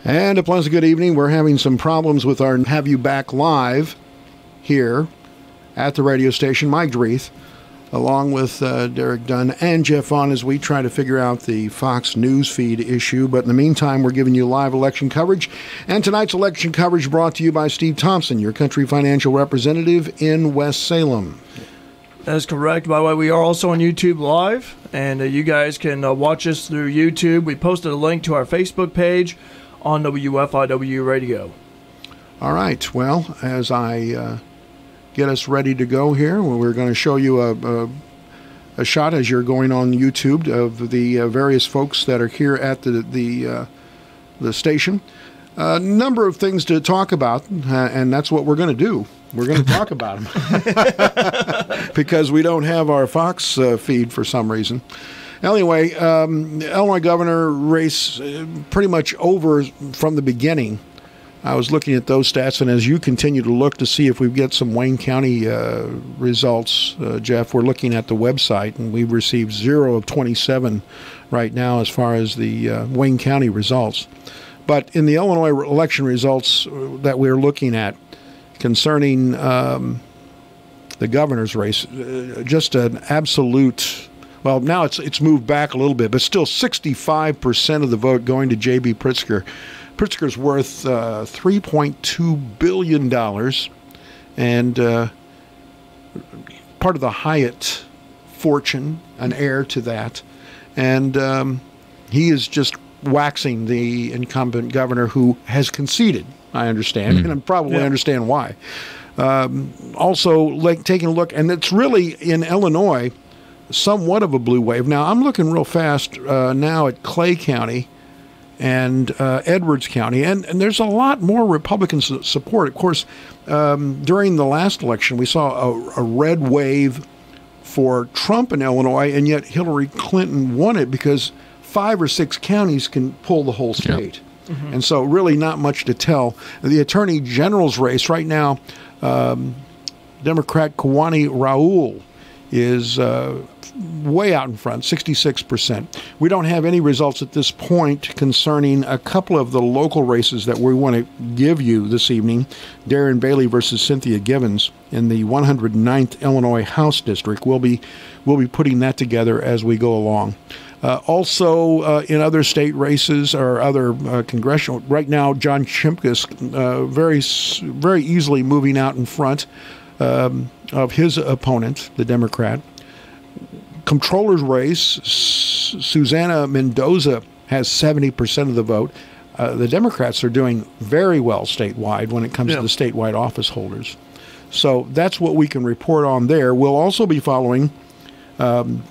And a pleasant good evening. We're having some problems with our Have You Back Live here at the radio station. Mike Dreeth, along with Derek Dunn and Jeff Vaughn, as we try to figure out the Fox News feed issue. But in the meantime, we're giving you live election coverage. And tonight's election coverage brought to you by Steve Thompson, your country financial representative in West Salem. That is correct. By the way, we are also on YouTube Live, and you guys can watch us through YouTube. We posted a link to our Facebook page on WFIW Radio. All right. Well, as I get us ready to go here, we're going to show you a shot as you're going on YouTube of the various folks that are here at the station. A number of things to talk about, and that's what we're going to do. We're going to talk about them because we don't have our Fox feed for some reason. Anyway, Illinois governor race pretty much over from the beginning. I was looking at those stats, and as you continue to look to see if we get some Wayne County results, Jeff, we're looking at the website, and we've received 0 of 27 right now as far as the Wayne County results. But in the Illinois election results that we're looking at concerning the governor's race, just an absolute... Well, now it's moved back a little bit, but still 65% of the vote going to J.B. Pritzker. Pritzker's worth $3.2 billion and part of the Hyatt fortune, an heir to that. And he is just waxing the incumbent governor who has conceded, I understand, and I probably understand why. Also, like taking a look, and it's really in Illinois, somewhat of a blue wave. Now, I'm looking real fast now at Clay County and Edwards County, and there's a lot more Republican support. Of course, during the last election, we saw a red wave for Trump in Illinois, and yet Hillary Clinton won it because 5 or 6 counties can pull the whole state. Yep. Mm-hmm. And so really not much to tell. The Attorney General's race right now, Democrat Kawani Raul is way out in front, 66%. We don't have any results at this point concerning a couple of the local races that we want to give you this evening. Darren Bailey versus Cynthia Givens in the 109th Illinois House District. We'll be putting that together as we go along. Also, in other state races or other congressional, right now, John Chimkus very easily moving out in front of his opponent, the Democrat. Comptroller's race, Susana Mendoza has 70% of the vote. The Democrats are doing very well statewide when it comes to the statewide office holders. So that's what we can report on there. We'll also be following, and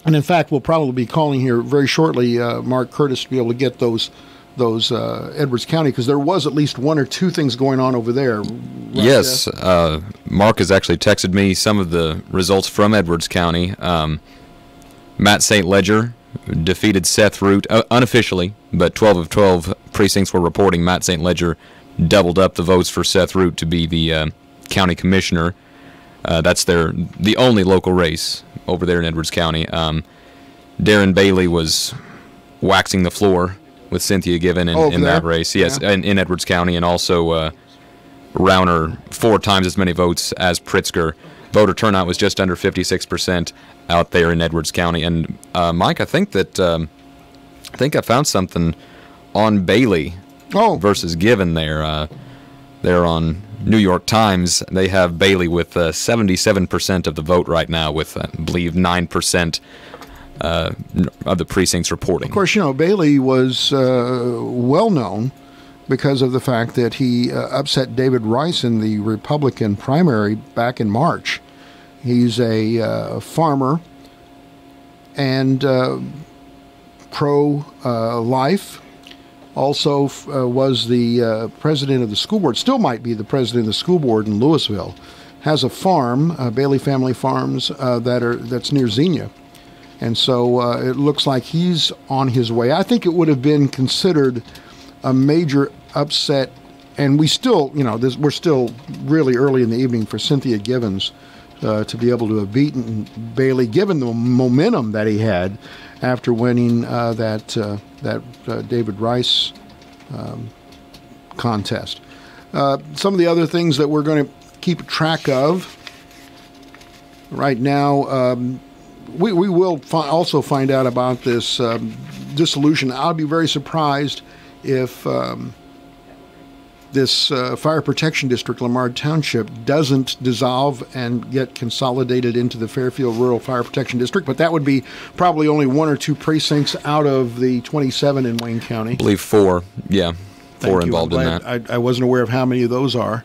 in fact, we'll probably be calling here very shortly, Mark Curtis, to be able to get those Edwards County, because there was at least 1 or 2 things going on over there. Right? Yes, Mark has actually texted me some of the results from Edwards County. Matt St. Ledger defeated Seth Root unofficially, but 12 of 12 precincts were reporting Matt St. Ledger doubled up the votes for Seth Root to be the county commissioner. That's the only local race over there in Edwards County. Darren Bailey was waxing the floor with Cynthia Given in that race, yes, in Edwards County, and also Rauner 4 times as many votes as Pritzker. Voter turnout was just under 56% out there in Edwards County. And Mike, I think I found something on Bailey versus Given there. They're on New York Times. They have Bailey with 77% of the vote right now, with I believe 9%. Of the precincts reporting. Of course, Bailey was well known because of the fact that he upset David Rice in the Republican primary back in March. He's a farmer and pro-life. Also was the president of the school board, still might be the president of the school board in Louisville. Has a farm, Bailey Family Farms, that's near Xenia. And so it looks like he's on his way. I think it would have been considered a major upset, and we still, we're still really early in the evening for Cynthia Givens to be able to have beaten Bailey, given the momentum that he had after winning that David Rice contest. Some of the other things that we're going to keep track of right now, we will also find out about this dissolution. I'll be very surprised if this Fire Protection District, Lamar Township, doesn't dissolve and get consolidated into the Fairfield Rural Fire Protection District, but that would be probably only 1 or 2 precincts out of the 27 in Wayne County. I believe 4, yeah. Four involved in that. I wasn't aware of how many of those are.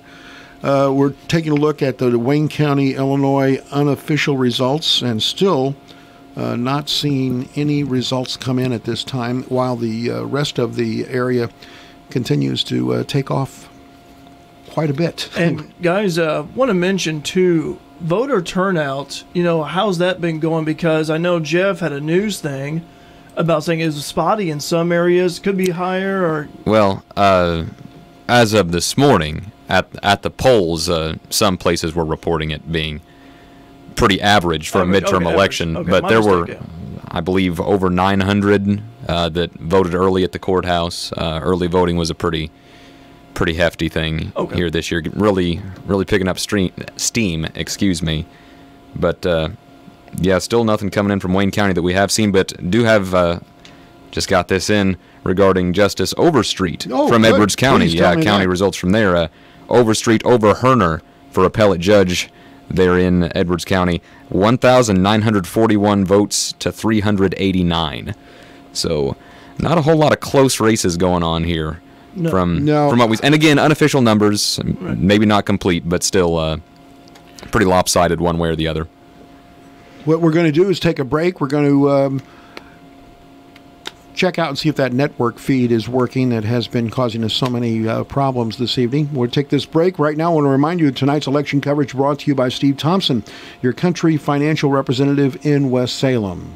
We're taking a look at the Wayne County, Illinois unofficial results, and still not seeing any results come in at this time, while the rest of the area continues to take off quite a bit. And guys, want to mention too, voter turnout. How's that been going? Because I know Jeff had a news thing about saying it was spotty in some areas, could be higher. Or well, as of this morning at the polls, some places were reporting it being pretty average for a midterm election, but there were, I believe, over 900 that voted early at the courthouse. Early voting was a pretty hefty thing here this year. Really picking up steam. Excuse me, but yeah, still nothing coming in from Wayne County that we have seen, but do have just got this in regarding Justice Overstreet from good. Edwards County. Please tell me county that. results from there. Overstreet over Herner for appellate judge there in Edwards County. 1,941 votes to 389. So not a whole lot of close races going on here. From what we, and again, unofficial numbers, maybe not complete, but still pretty lopsided one way or the other. What we're going to do is take a break. We're going to check out and see if that network feed is working that has been causing us so many problems this evening. We'll take this break. Right now, I want to remind you of tonight's election coverage brought to you by Steve Thompson, your country financial representative in West Salem.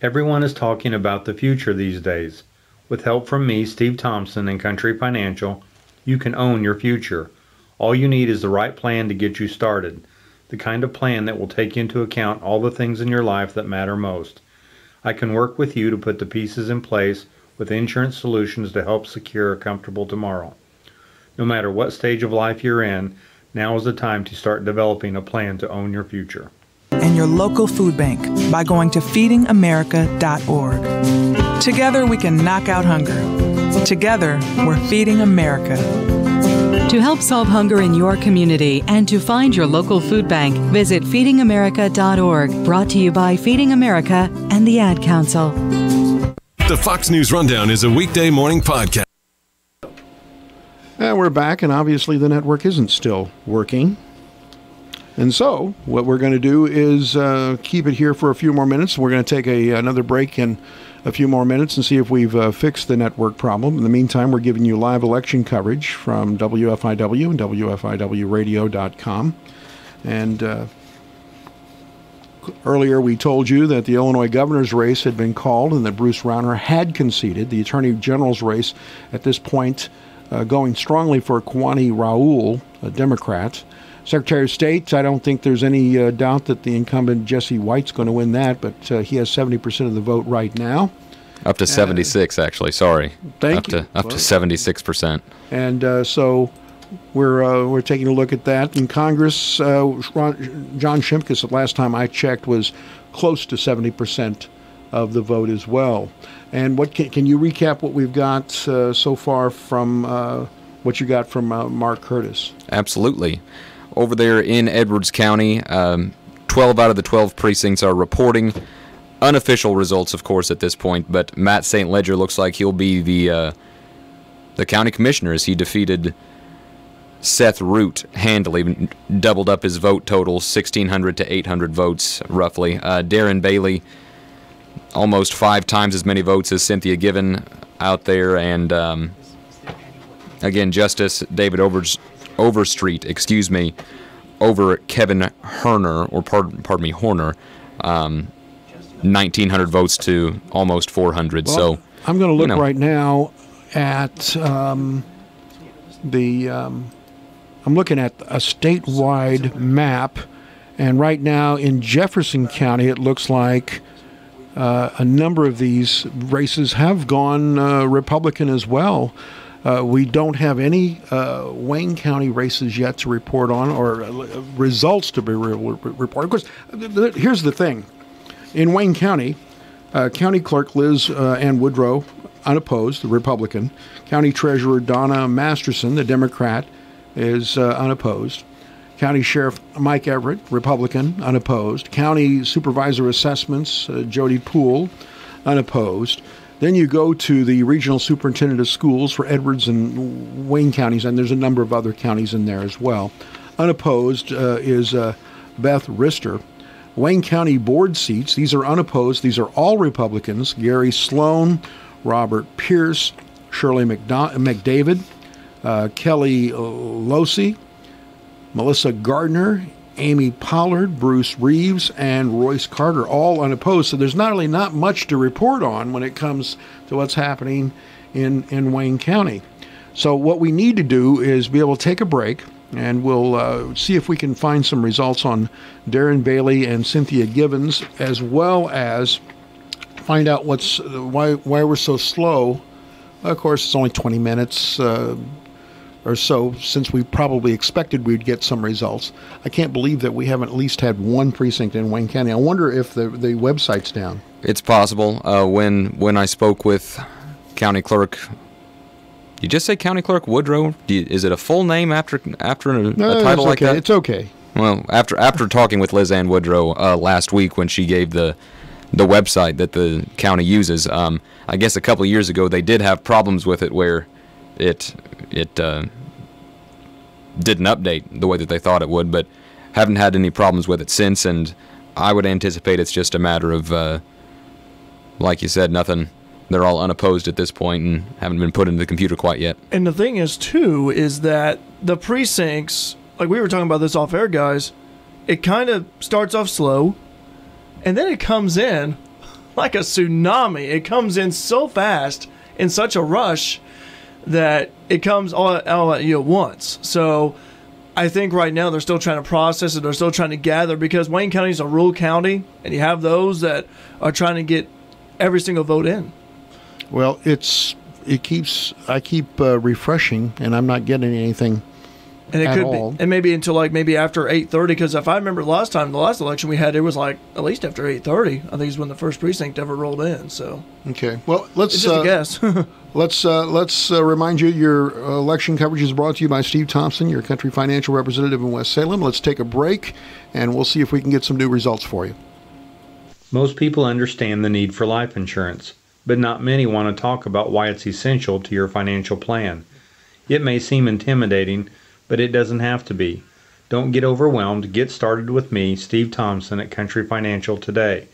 Everyone is talking about the future these days. With help from me, Steve Thompson, and Country Financial, you can own your future. All you need is the right plan to get you started. The kind of plan that will take into account all the things in your life that matter most. I can work with you to put the pieces in place with insurance solutions to help secure a comfortable tomorrow. No matter what stage of life you're in, now is the time to start developing a plan to own your future. And your local food bank by going to feedingamerica.org. Together we can knock out hunger. Together we're feeding America. To help solve hunger in your community and to find your local food bank, visit feedingamerica.org. Brought to you by Feeding America and the Ad Council. The Fox News Rundown is a weekday morning podcast. And we're back, and obviously the network isn't still working. And so what we're going to do is keep it here for a few more minutes. We're going to take another break in a few more minutes and see if we've fixed the network problem. In the meantime, we're giving you live election coverage from WFIW and WFIWradio.com. And earlier we told you that the Illinois governor's race had been called and that Bruce Rauner had conceded. The attorney general's race at this point going strongly for Kwani Raoul, a Democrat. Secretary of State, I don't think there's any doubt that the incumbent Jesse White's going to win that, but he has 70% of the vote right now. Up to 76, actually. Sorry. Thank you. Up to 76%. And so we're taking a look at that. In Congress, John Shimkus, the last time I checked, was close to 70% of the vote as well. And what can you recap what we've got so far from what you got from Mark Curtis? Absolutely. Over there in Edwards County, 12 out of the 12 precincts are reporting unofficial results, of course, at this point. But Matt St. Ledger looks like he'll be the county commissioner as he defeated Seth Root handily, doubled up his vote total, 1,600 to 800 votes, roughly. Darren Bailey, almost 5 times as many votes as Cynthia Given out there. And, again, Justice David Overstreet, over Kevin Herner, or pardon me, Horner, 1,900 votes to almost 400. Well, so I'm going to look right now at I'm looking at a statewide map, and right now in Jefferson County, it looks like a number of these races have gone Republican as well. We don't have any Wayne County races yet to report on, or results to be reported. Of course, here's the thing. In Wayne County, County Clerk Liz Ann Woodrow, unopposed, the Republican. County Treasurer Donna Masterson, the Democrat, is unopposed. County Sheriff Mike Everett, Republican, unopposed. County Supervisor Assessments Jody Poole, unopposed. Then you go to the Regional Superintendent of Schools for Edwards and Wayne counties, and there's a number of other counties in there as well. Unopposed is Beth Rister. Wayne County Board seats, these are unopposed. These are all Republicans. Gary Sloan, Robert Pierce, Shirley McDavid, Kelly Losey, Melissa Gardner, Amy Pollard, Bruce Reeves, and Royce Carter, all unopposed. So there's not much to report on when it comes to what's happening in Wayne County. So what we need to do is be able to take a break, and we'll see if we can find some results on Darren Bailey and Cynthia Givens, as well as find out why we're so slow. Of course, it's only 20 minutes or so since we probably expected we'd get some results. I can't believe that we haven't at least had one precinct in Wayne County. I wonder if the website's down. It's possible. When I spoke with County Clerk, you just say County Clerk Woodrow? Is it a full name after a title like that? It's okay. Well, after talking with Liz Ann Woodrow last week when she gave the website that the county uses, I guess a couple of years ago they did have problems with it where it didn't update the way that they thought it would, but haven't had any problems with it since, and I would anticipate it's just a matter of, like you said, nothing. They're all unopposed at this point and haven't been put into the computer quite yet. And the thing is, too, is that the precincts, like we were talking about this off air, guys, it kind of starts off slow, and then it comes in like a tsunami. It comes in so fast, in such a rush, that it comes all at you at once. So I think right now they're still trying to process it. They're still trying to gather, because Wayne County is a rural county, and you have those that are trying to get every single vote in. Well, I keep refreshing, and I'm not getting anything. And it at could all. be, and maybe until maybe after 8:30, because if I remember the last election we had, it was at least after 8:30. I think is when the first precinct ever rolled in. So okay, well let's it's just a guess. Let's remind you your election coverage is brought to you by Steve Thompson, your country financial representative in West Salem. Let's take a break, and we'll see if we can get some new results for you. Most people understand the need for life insurance, but not many want to talk about why it's essential to your financial plan. It may seem intimidating, but it doesn't have to be. Don't get overwhelmed. Get started with me, Steve Thompson, at Country Financial today,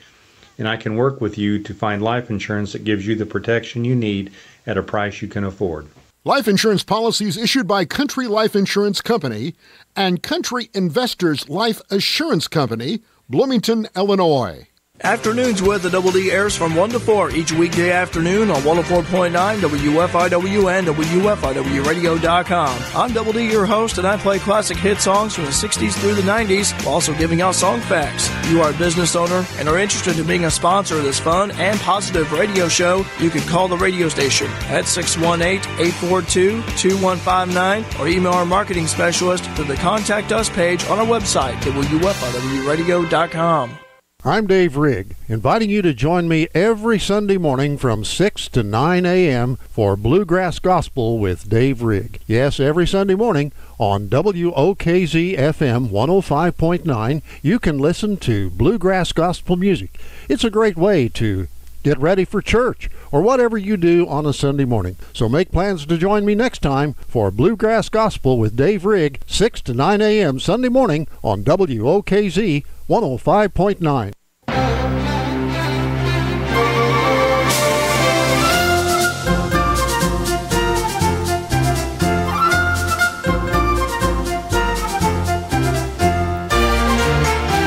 and I can work with you to find life insurance that gives you the protection you need at a price you can afford. Life insurance policies issued by Country Life Insurance Company and Country Investors Life Assurance Company, Bloomington, Illinois. Afternoons with the Double D airs from 1 to 4 each weekday afternoon on 104.9 WFIW and WFIWradio.com. I'm Double D, your host, and I play classic hit songs from the 60s through the 90s, while also giving out song facts. If you are a business owner and are interested in being a sponsor of this fun and positive radio show, you can call the radio station at 618-842-2159 or email our marketing specialist through the Contact Us page on our website, WFIWradio.com. I'm Dave Rigg, inviting you to join me every Sunday morning from 6 to 9 a.m. for Bluegrass Gospel with Dave Rigg. Yes, every Sunday morning on WOKZ-FM 105.9, you can listen to Bluegrass Gospel music. It's a great way to get ready for church or whatever you do on a Sunday morning. So make plans to join me next time for Bluegrass Gospel with Dave Rigg, 6 to 9 a.m. Sunday morning on WOKZ 105.9.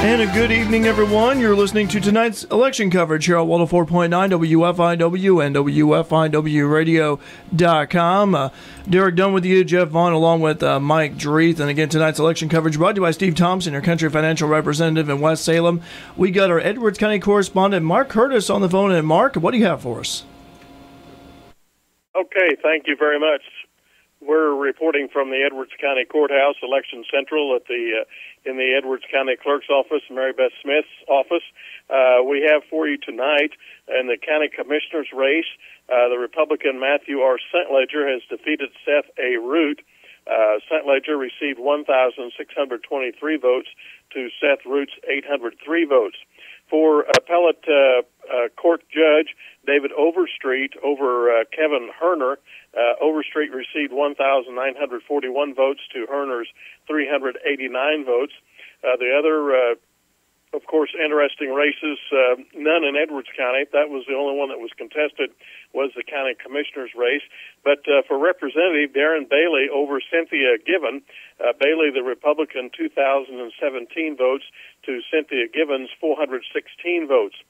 And a good evening evening, everyone. You're listening to tonight's election coverage here on 104.9 WFIW and WFIWradio.com. Derek Dunn with you, Jeff Vaughn, along with Mike Dreeth. And again, tonight's election coverage brought to you by Steve Thompson, your country financial representative in West Salem. We got our Edwards County correspondent, Mark Curtis, on the phone. And Mark, what do you have for us? Okay, thank you very much. We're reporting from the Edwards County Courthouse, Election Central, at in the Edwards County Clerk's office, Mary Beth Smith's office. We have for you tonight in the County Commissioner's race, the Republican Matthew R. Centledger has defeated Seth A. Root. Centledger received 1,623 votes to Seth Root's 803 votes. For appellate court judge David Overstreet over Kevin Herner, Overstreet received 1,941 votes to Herner's 389 votes. The other, of course, interesting races, none in Edwards County. That was the only one that was contested, was the county commissioner's race. But for Representative Darren Bailey over Cynthia Given, Bailey, the Republican, 2,017 votes to Cynthia Given's 416 votes.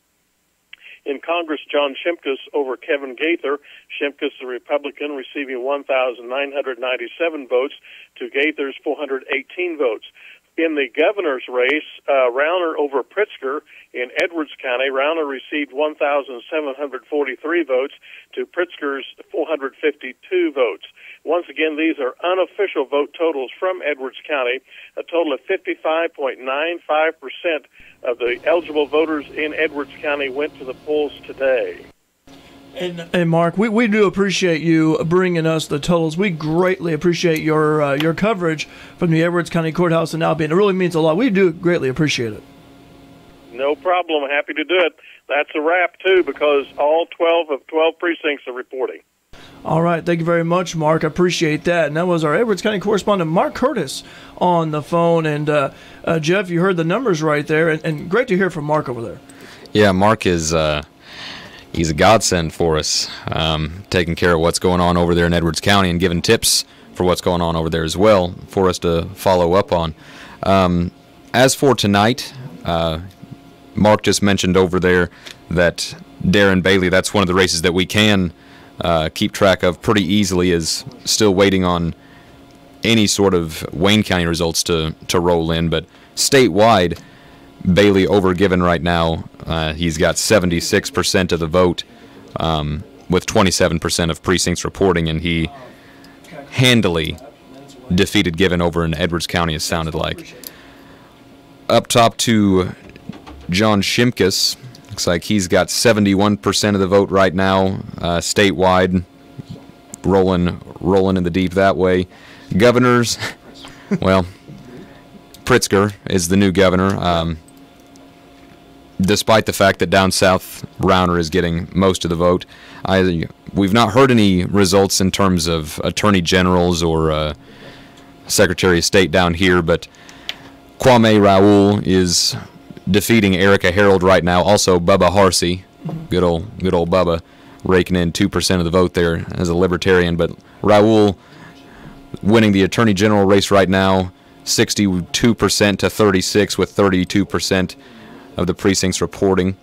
In Congress, John Shimkus over Kevin Gaither. Shimkus, the Republican, receiving 1,997 votes to Gaither's 418 votes. In the governor's race, Rauner over Pritzker in Edwards County, Rauner received 1,743 votes to Pritzker's 452 votes. Once again, these are unofficial vote totals from Edwards County. A total of 55.95% of the eligible voters in Edwards County went to the polls today. And Mark, we do appreciate you bringing us the totals. We greatly appreciate your coverage from the Edwards County Courthouse in Albion. It really means a lot. We do greatly appreciate it. No problem. Happy to do it. That's a wrap, too, because all 12 of 12 precincts are reporting. All right. Thank you very much, Mark. I appreciate that. And that was our Edwards County correspondent, Mark Curtis, on the phone. And, Jeff, you heard the numbers right there. And great to hear from Mark over there. Yeah, Mark is... he's a godsend for us, taking care of what's going on over there in Edwards County and giving tips for what's going on over there as well for us to follow up on. As for tonight, Mark just mentioned over there that Darren Bailey, that's one of the races that we can keep track of pretty easily, is still waiting on any sort of Wayne County results to roll in. But statewide, Bailey over Given right now. He's got 76% of the vote with 27% of precincts reporting, and he handily defeated Given over in Edwards County, it sounded like. Up top to John Shimkus. Looks like he's got 71% of the vote right now, statewide, rolling in the deep that way. Governors, well, Pritzker is the new governor. Despite the fact that down south, Rauner is getting most of the vote. We've not heard any results in terms of attorney generals or secretary of state down here, but Kwame Raoul is defeating Erica Harold right now. Also, Bubba Harsey, good old Bubba, raking in 2% of the vote there as a libertarian. But Raoul winning the attorney general race right now, 62% to 36%, with 32% of the precincts reporting.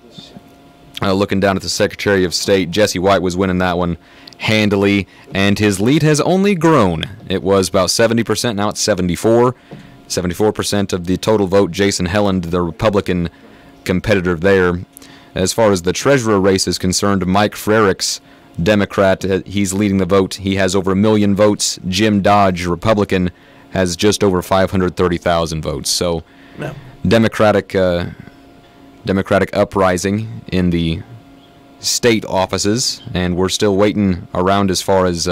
Looking down at the Secretary of State, Jesse White was winning that one handily, and his lead has only grown. It was about 70%, now it's 74%. 74% of the total vote. Jason Helland, the Republican competitor there. As far as the treasurer race is concerned, Mike Frericks, Democrat, he's leading the vote. He has over 1 million votes. Jim Dodge, Republican, has just over 530,000 votes. So, no. Democratic uprising in the state offices, and we're still waiting around as far as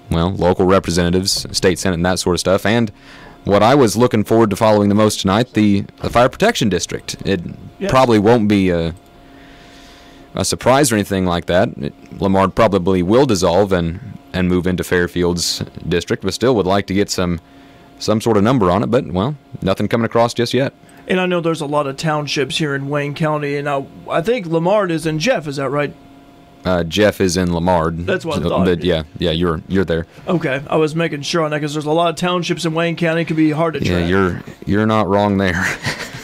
local representatives, state senate, and that sort of stuff. And what I was looking forward to following the most tonight, the fire protection district. It probably won't be a surprise or anything like that. Lamar probably will dissolve and move into Fairfield's district, but still would like to get some sort of number on it. But, nothing coming across just yet. And I know there's a lot of townships here in Wayne County, and I think Lamar is in Jeff. Is that right? Jeff is in Lamar. That's what I thought. Yeah, you're there. Okay, I was making sure on that because there's a lot of townships in Wayne County. It could be hard to track. Yeah, you're not wrong there.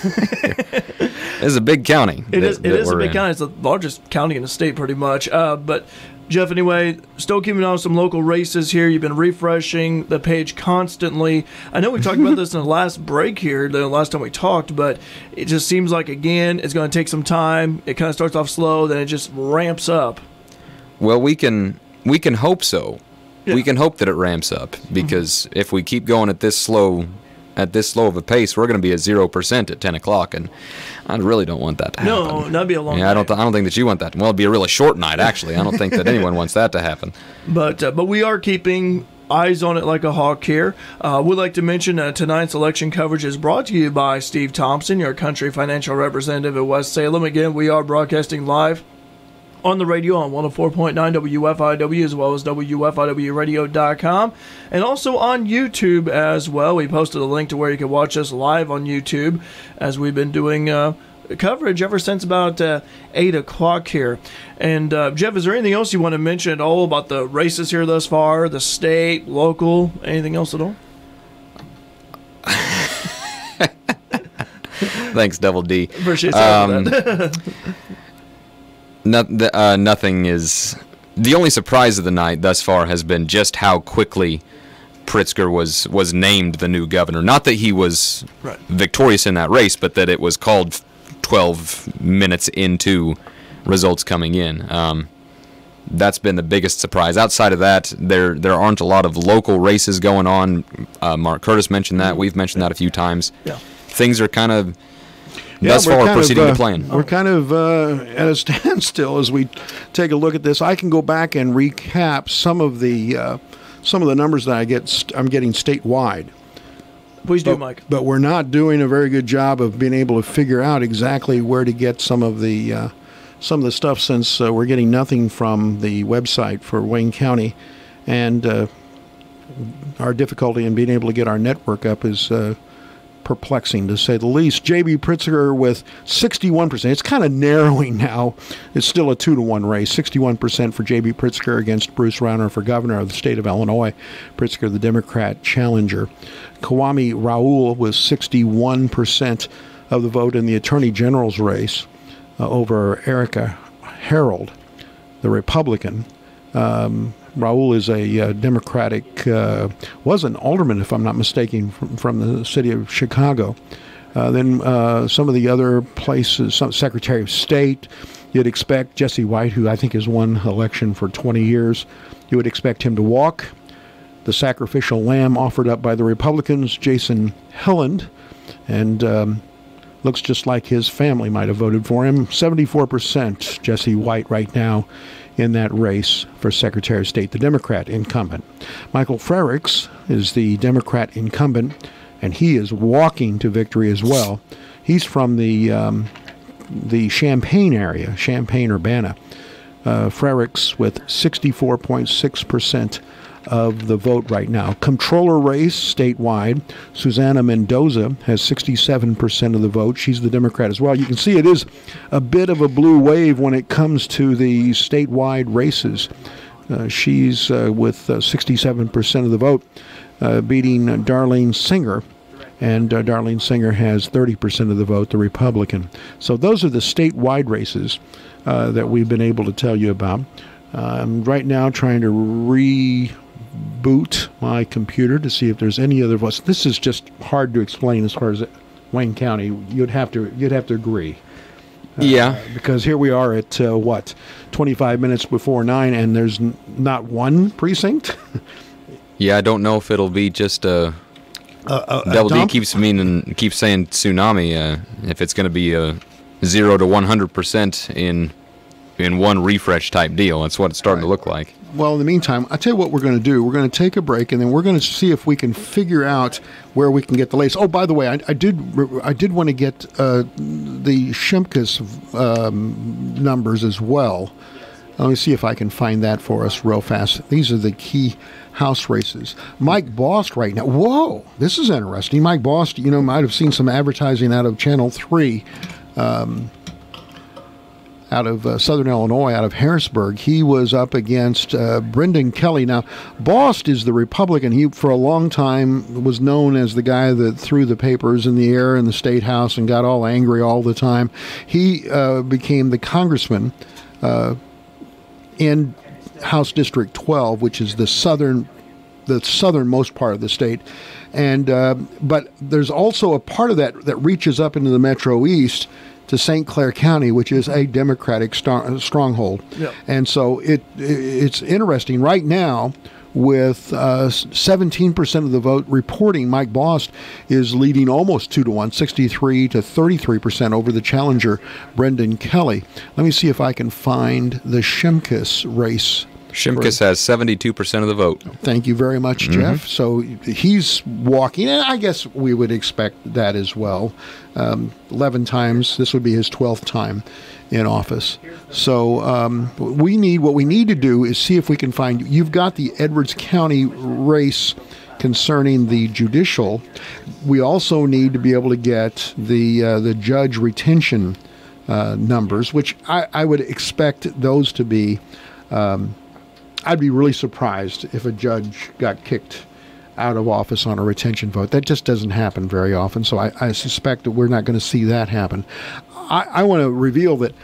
It's a big county. It is a big county. It's the largest county in the state, pretty much. But Jeff, anyway, still keeping on some local races here. You've been refreshing the page constantly. I know we talked about this in the last break here, the last time we talked, but it just seems like, again, it's going to take some time. It kind of starts off slow, then it just ramps up. Well, we can hope so. Yeah. We can hope that it ramps up, because if we keep going at this slow of a pace, we're going to be at 0% at 10 o'clock, and I really don't want that to happen. No, that'd be a long night. I don't think that you want that. Well, it'd be a really short night, actually. I don't think that anyone wants that to happen. But we are keeping eyes on it like a hawk here. We'd like to mention tonight's election coverage is brought to you by Steve Thompson, your country financial representative at West Salem. Again, we are broadcasting live on the radio on 104.9 WFIW, as well as WFIWradio.com, and also on YouTube as well. We posted a link to where you can watch us live on YouTube, as we've been doing coverage ever since about 8 o'clock here. And Jeff, is there anything else you want to mention at all about the races here thus far, the state, local, anything else at all? Thanks, Double D. Appreciate that. Nothing is. The only surprise of the night thus far has been just how quickly Pritzker was named the new governor. Not that he was victorious in that race, but that it was called 12 minutes into results coming in. That's been the biggest surprise. Outside of that, there aren't a lot of local races going on. Mark Curtis mentioned that. We've mentioned that a few times. Yeah. Things are kind of. Thus far, we're proceeding to plan. We're kind of at a standstill as we take a look at this. I can go back and recap some of the numbers that I'm getting statewide. Please do, Mike. But we're not doing a very good job of being able to figure out exactly where to get some of the stuff, since we're getting nothing from the website for Wayne County, and our difficulty in being able to get our network up is perplexing, to say the least. J.B. Pritzker with 61%. It's kind of narrowing now. It's still a 2-to-1 race. 61% for J.B. Pritzker against Bruce Rauner for governor of the state of Illinois. Pritzker, the Democrat challenger. Kwame Raoul with 61% of the vote in the attorney general's race over Erica Harold, the Republican. Raoul is a Democratic, was an alderman, if I'm not mistaken, from the city of Chicago. Then some of the other places, Secretary of State, you'd expect Jesse White, who I think has won election for 20 years, you would expect him to walk. The sacrificial lamb offered up by the Republicans, Jason Helland, and looks just like his family might have voted for him. 74% Jesse White right now in that race for Secretary of State, the Democrat incumbent. Michael Frerichs is the Democrat incumbent, and he is walking to victory as well. He's from the Champaign area, Champaign-Urbana. Frerichs with 64.6% of the vote right now. Comptroller race statewide, Susana Mendoza has 67% of the vote. She's the Democrat as well. You can see it is a bit of a blue wave when it comes to the statewide races. She's with 67% of the vote, beating Darlene Singer. And Darlene Singer has 30% of the vote, the Republican. So those are the statewide races that we've been able to tell you about. I'm right now trying to reboot my computer to see if there's any other voice. This is just hard to explain as far as Wayne County. You'd have to agree. Yeah. Because here we are at 25 minutes before 9, and there's not one precinct. Yeah, I don't know if it'll be just a Double D keeps saying tsunami. If it's going to be a 0 to 100% in one refresh type deal. That's what it's starting to look like. Well, in the meantime, I'll tell you what we're going to do. We're going to take a break, and then we're going to see if we can figure out where we can get the latest. Oh, by the way, I did want to get the Shimkus numbers as well. Let me see if I can find that for us real fast. These are the key House races. Mike Bost right now. Whoa, this is interesting. Mike Bost, might have seen some advertising out of Channel 3. out of Southern Illinois, out of Harrisburg. He was up against Brendan Kelly. Now, Bost is the Republican. He, for a long time, was known as the guy that threw the papers in the air in the State House and got all angry all the time. He became the congressman in House District 12, which is the southernmost part of the state. And but there's also a part of that that reaches up into the Metro East to St. Clair County, which is a Democratic stronghold. Yep. And so it's interesting right now with 17% of the vote reporting. Mike Bost is leading almost 2-1, 63 to 33% over the challenger, Brendan Kelly. Let me see if I can find the Shimkus race. Shimkus has 72% of the vote. Thank you very much, Jeff. So he's walking, and I guess we would expect that as well. 11 times. This would be his 12th time in office. So what we need to do is see if we can find, you've got the Edwards County race concerning the judicial. We also need to be able to get the judge retention numbers, which I would expect those to be. I'd be really surprised if a judge got kicked out of office on a retention vote. That just doesn't happen very often, so I suspect that we're not going to see that happen. I want to reveal that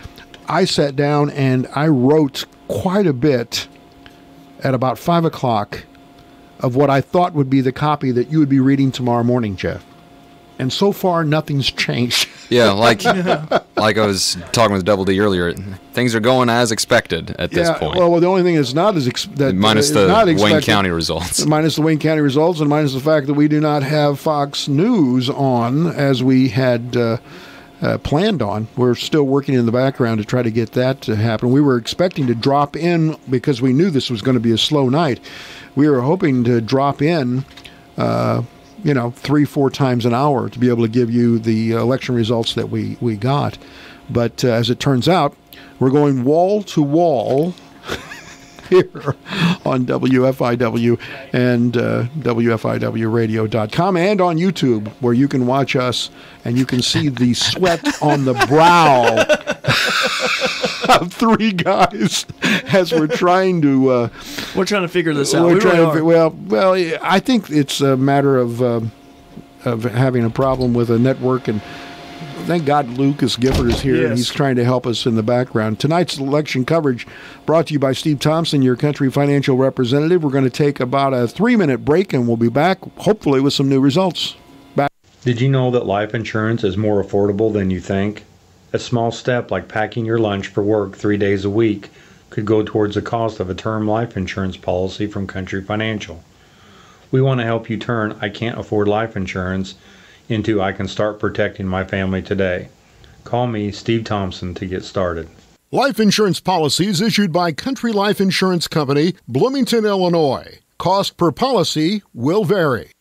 I sat down and I wrote quite a bit at about 5 o'clock of what I thought would be the copy that you would be reading tomorrow morning, Jeff. And so far, nothing's changed. Yeah, like I was talking with Double D earlier, things are going as expected at this point. Well, the only thing that's not minus the Wayne County results. Minus the Wayne County results, and minus the fact that we do not have Fox News on as we had planned on. We're still working in the background to try to get that to happen. We were expecting to drop in because we knew this was going to be a slow night. We were hoping to drop in 3-4 times an hour to be able to give you the election results that we got. But as it turns out, we're going wall to wall here on WFIW and WFIWradio.com and on YouTube, where you can watch us and you can see the sweat on the brow of three guys as we're trying to figure this out. Well, I think it's a matter of having a problem with a network, and thank God Lucas Gifford is here, yes. And he's trying to help us in the background. Tonight's election coverage brought to you by Steve Thompson, your country financial representative. We're going to take about a 3-minute break, and we'll be back, hopefully, with some new results. Did you know that life insurance is more affordable than you think? A small step like packing your lunch for work 3 days a week could go towards the cost of a term life insurance policy from Country Financial. We want to help you turn I can't afford life insurance into I can start protecting my family today. Call me, Steve Thompson, to get started. Life insurance policies issued by Country Life Insurance Company, Bloomington, Illinois. Cost per policy will vary.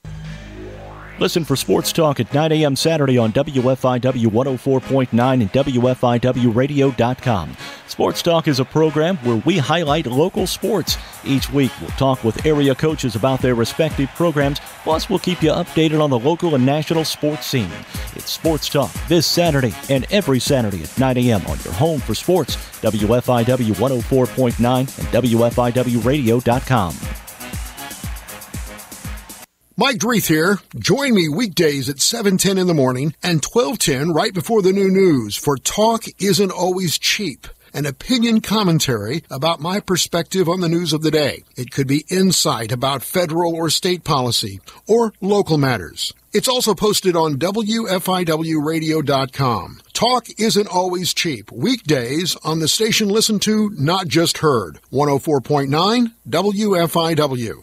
Listen for Sports Talk at 9 a.m. Saturday on WFIW 104.9 and WFIWradio.com. Sports Talk is a program where we highlight local sports. Each week, we'll talk with area coaches about their respective programs, plus we'll keep you updated on the local and national sports scene. It's Sports Talk this Saturday and every Saturday at 9 a.m. on your home for sports, WFIW 104.9 and WFIWradio.com. Mike Dreeth here. Join me weekdays at 7:10 in the morning and 12:10 right before the new news for Talk Isn't Always Cheap, an opinion commentary about my perspective on the news of the day. It could be insight about federal or state policy or local matters. It's also posted on WFIWradio.com. Talk Isn't Always Cheap, weekdays on the station listened to, not just heard, 104.9 WFIW.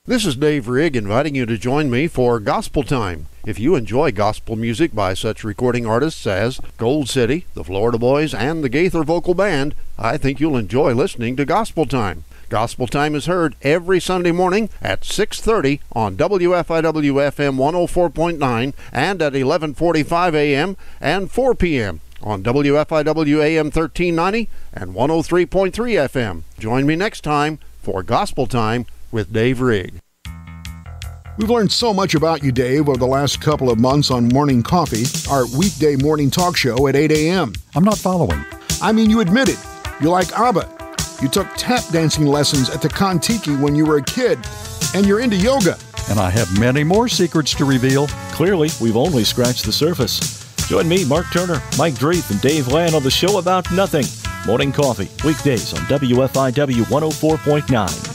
This is Dave Rigg inviting you to join me for Gospel Time. If you enjoy gospel music by such recording artists as Gold City, the Florida Boys, and the Gaither Vocal Band, I think you'll enjoy listening to Gospel Time. Gospel Time is heard every Sunday morning at 6:30 on WFIW-FM 104.9 and at 11:45 a.m. and 4 p.m. on WFIW-AM 1390 and 103.3 FM. Join me next time for Gospel Time with Dave Rigg. We've learned so much about you, Dave, over the last couple of months on Morning Coffee, our weekday morning talk show at 8 a.m. I'm not following. I mean, you admit it. You like ABBA. You took tap dancing lessons at the Kon-Tiki when you were a kid. And you're into yoga. And I have many more secrets to reveal. Clearly, we've only scratched the surface. Join me, Mark Turner, Mike Dreeth, and Dave Land on the show about nothing. Morning Coffee, weekdays on WFIW 104.9.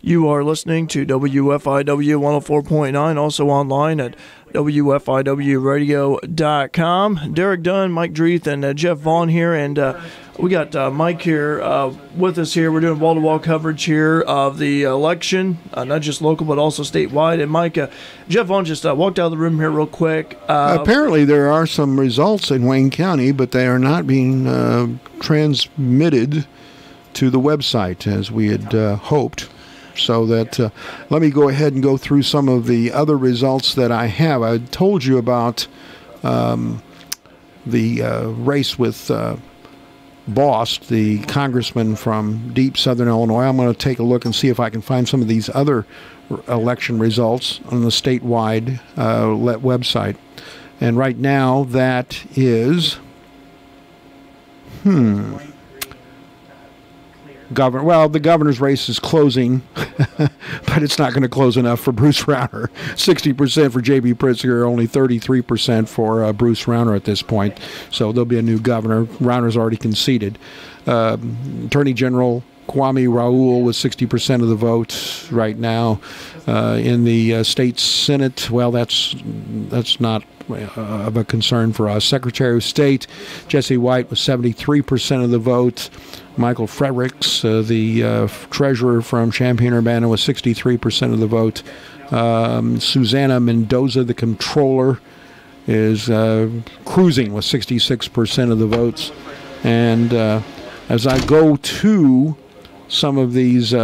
You are listening to WFIW 104.9, also online at WFIWradio.com. Derek Dunn, Mike Dreeth, and Jeff Vaughn here, and we got Mike here with us here. We're doing wall-to-wall coverage here of the election, not just local but also statewide. And Mike, Jeff Vaughn just walked out of the room here real quick. Apparently there are some results in Wayne County, but they are not being transmitted to the website as we had hoped. So that let me go ahead and go through some of the other results that I have. I told you about the race with Bost, the congressman from deep southern Illinois. I'm going to take a look and see if I can find some of these other election results on the statewide website. And right now that is the governor's race is closing, but it's not going to close enough for Bruce Rauner. 60% for J.B. Pritzker, only 33% for Bruce Rauner at this point. So there'll be a new governor. Rauner's already conceded. Attorney General Kwame Raoul with 60% of the vote right now. In the state Senate, well, that's not of a concern for us. Secretary of State Jesse White with 73% of the vote. Michael Fredericks, the treasurer from Champaign-Urbana, with 63% of the vote. Susana Mendoza, the comptroller, is cruising with 66% of the votes. And as I go to some of these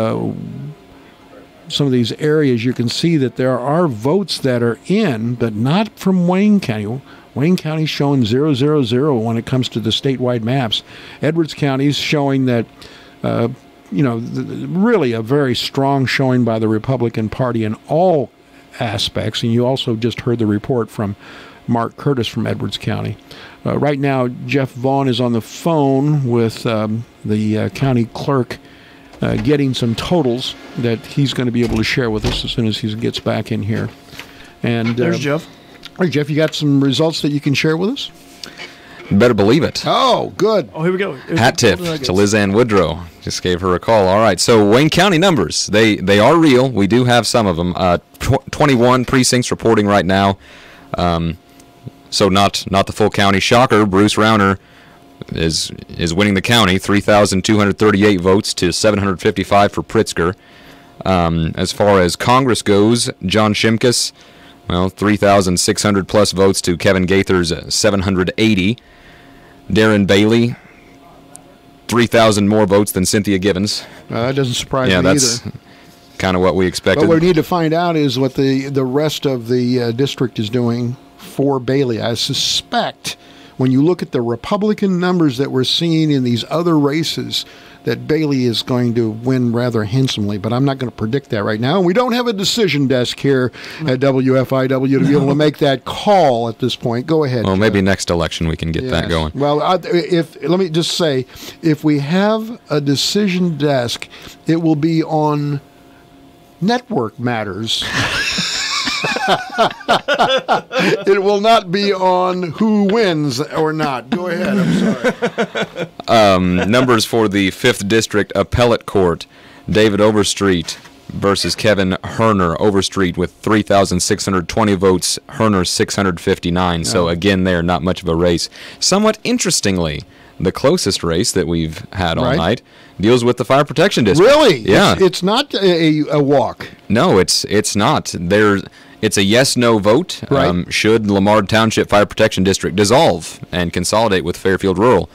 areas, you can see that there are votes that are in, but not from Wayne County. Wayne County's showing 0-0-0 when it comes to the statewide maps. Edwards County's showing that, really a very strong showing by the Republican Party in all aspects. And you also just heard the report from Mark Curtis from Edwards County. Right now, Jeff Vaughn is on the phone with the county clerk, getting some totals that he's going to be able to share with us as soon as he gets back in here. And there's Jeff. Hey, Jeff, you got some results that you can share with us? Better believe it. Oh, good. Oh, here we go. Hat tip to Liz Ann Woodrow. Just gave her a call. All right, so Wayne County numbers, they are real. We do have some of them. 21 precincts reporting right now. So not the full county. Shocker, Bruce Rauner is winning the county, 3,238 votes to 755 for Pritzker. As far as Congress goes, John Shimkus, 3,600 plus votes to Kevin Gaither's 780. Darren Bailey, 3,000 more votes than Cynthia Gibbons. That doesn't surprise me either. Yeah, that's kind of what we expected. But what we need to find out is what the rest of the district is doing for Bailey. I suspect when you look at the Republican numbers that we're seeing in these other races, that Bailey is going to win rather handsomely, but I'm not going to predict that right now. And we don't have a decision desk here at WFIW to be able to make that call at this point. Go ahead. Well, maybe next election we can get that going. Well, let me just say, if we have a decision desk, it will be on network matters. It will not be on who wins or not. Go ahead. I'm sorry. Numbers for the 5th District Appellate Court. David Overstreet versus Kevin Herner. Overstreet with 3,620 votes. Herner 659. So again, there, not much of a race. Somewhat interestingly, the closest race that we've had all night deals with the Fire Protection District. Really? Yeah. It's not a walk. No, it's not. It's a yes-no vote. Right. Should Lamar Township Fire Protection District dissolve and consolidate with Fairfield Rural?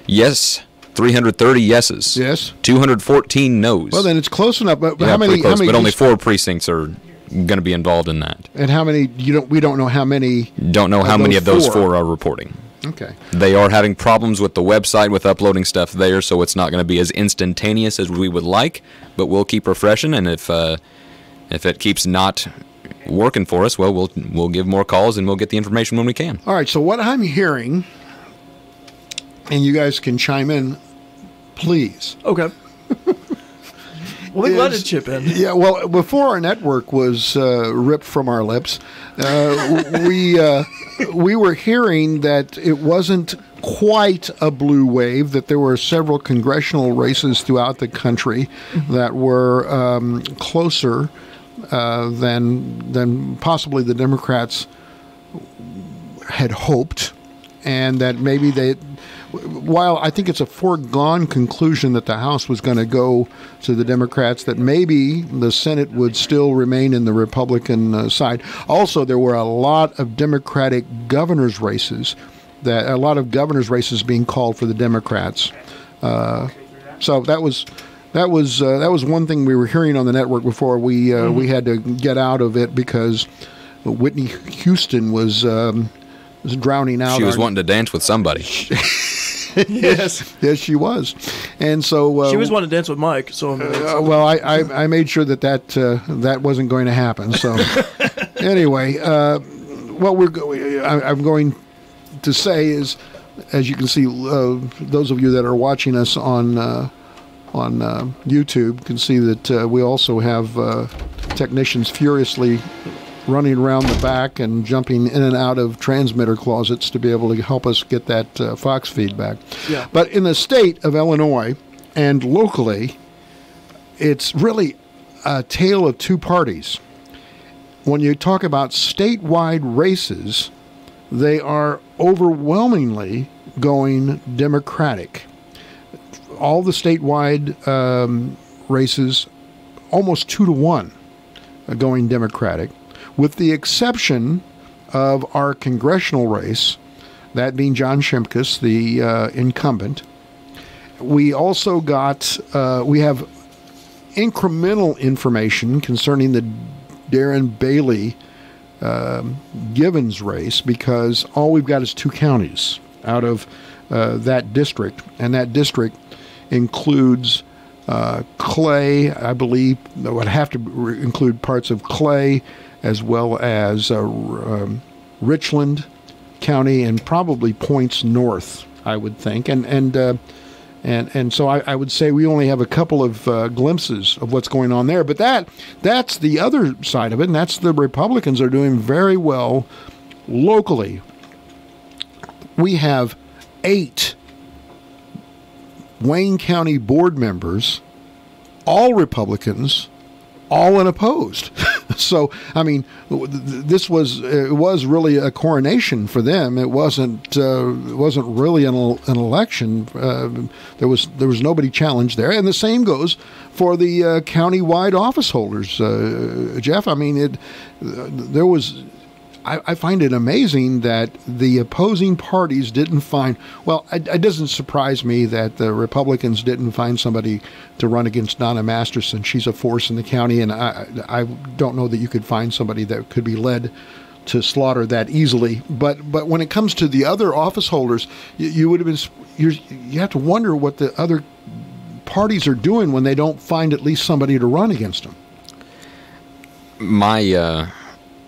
Yes, 330 yeses. Yes. 214 no's. Well, then it's close enough. But yeah, how many? Close, how many? But only 4 precincts are going to be involved in that. And how many? We don't know how many. Don't know how many of those 4 are reporting. Okay. They are having problems with the website with uploading stuff there, so it's not going to be as instantaneous as we would like. But we'll keep refreshing, and if it keeps not working for us, well, we'll give more calls and we'll get the information when we can. All right, so what I'm hearing, and you guys can chime in, please. Okay. We'll be glad to chip in. Yeah, well, before our network was ripped from our lips, we were hearing that it wasn't quite a blue wave, that there were several congressional races throughout the country that were closer than possibly the Democrats had hoped, and that maybe while I think it's a foregone conclusion that the House was going to go to the Democrats, that maybe the Senate would still remain in the Republican side. Also, there were a lot of Democratic governors' races, a lot of governors' races being called for the Democrats. So that was one thing we were hearing on the network before we had to get out of it because Whitney Houston was drowning out. She was wanting to dance with somebody. Yes, she was, and so she was wanting to dance with Mike. So well, I made sure that wasn't going to happen. So anyway, what I'm going to say is, as you can see, those of you that are watching us on YouTube can see that we also have technicians furiously running around the back and jumping in and out of transmitter closets to be able to help us get that Fox feedback. Yeah. But in the state of Illinois and locally, it's really a tale of two parties. When you talk about statewide races, they are overwhelmingly going Democratic. All the statewide races, almost 2-1, are going Democratic, with the exception of our congressional race, that being John Shimkus, the incumbent. We also we have incremental information concerning the Darren Bailey Givens race, because all we've got is 2 counties out of that district, and that district includes Clay, I believe, would have to include parts of Clay, as well as Richland County and probably points north, I would think. And so I would say we only have a couple of glimpses of what's going on there. But that's the other side of it, and that's the Republicans are doing very well locally. We have 8 Wayne County board members, all Republicans, all unopposed. So, I mean, this was really a coronation for them. It wasn't really an election. There was nobody challenged there, and the same goes for the county-wide office holders. Jeff, I mean, there was. I find it amazing that the opposing parties didn't find. Well, it doesn't surprise me that the Republicans didn't find somebody to run against Donna Masterson. She's a force in the county, and I don't know that you could find somebody that could be led to slaughter that easily. But when it comes to the other office holders, you would have been. You have to wonder what the other parties are doing when they don't find at least somebody to run against them.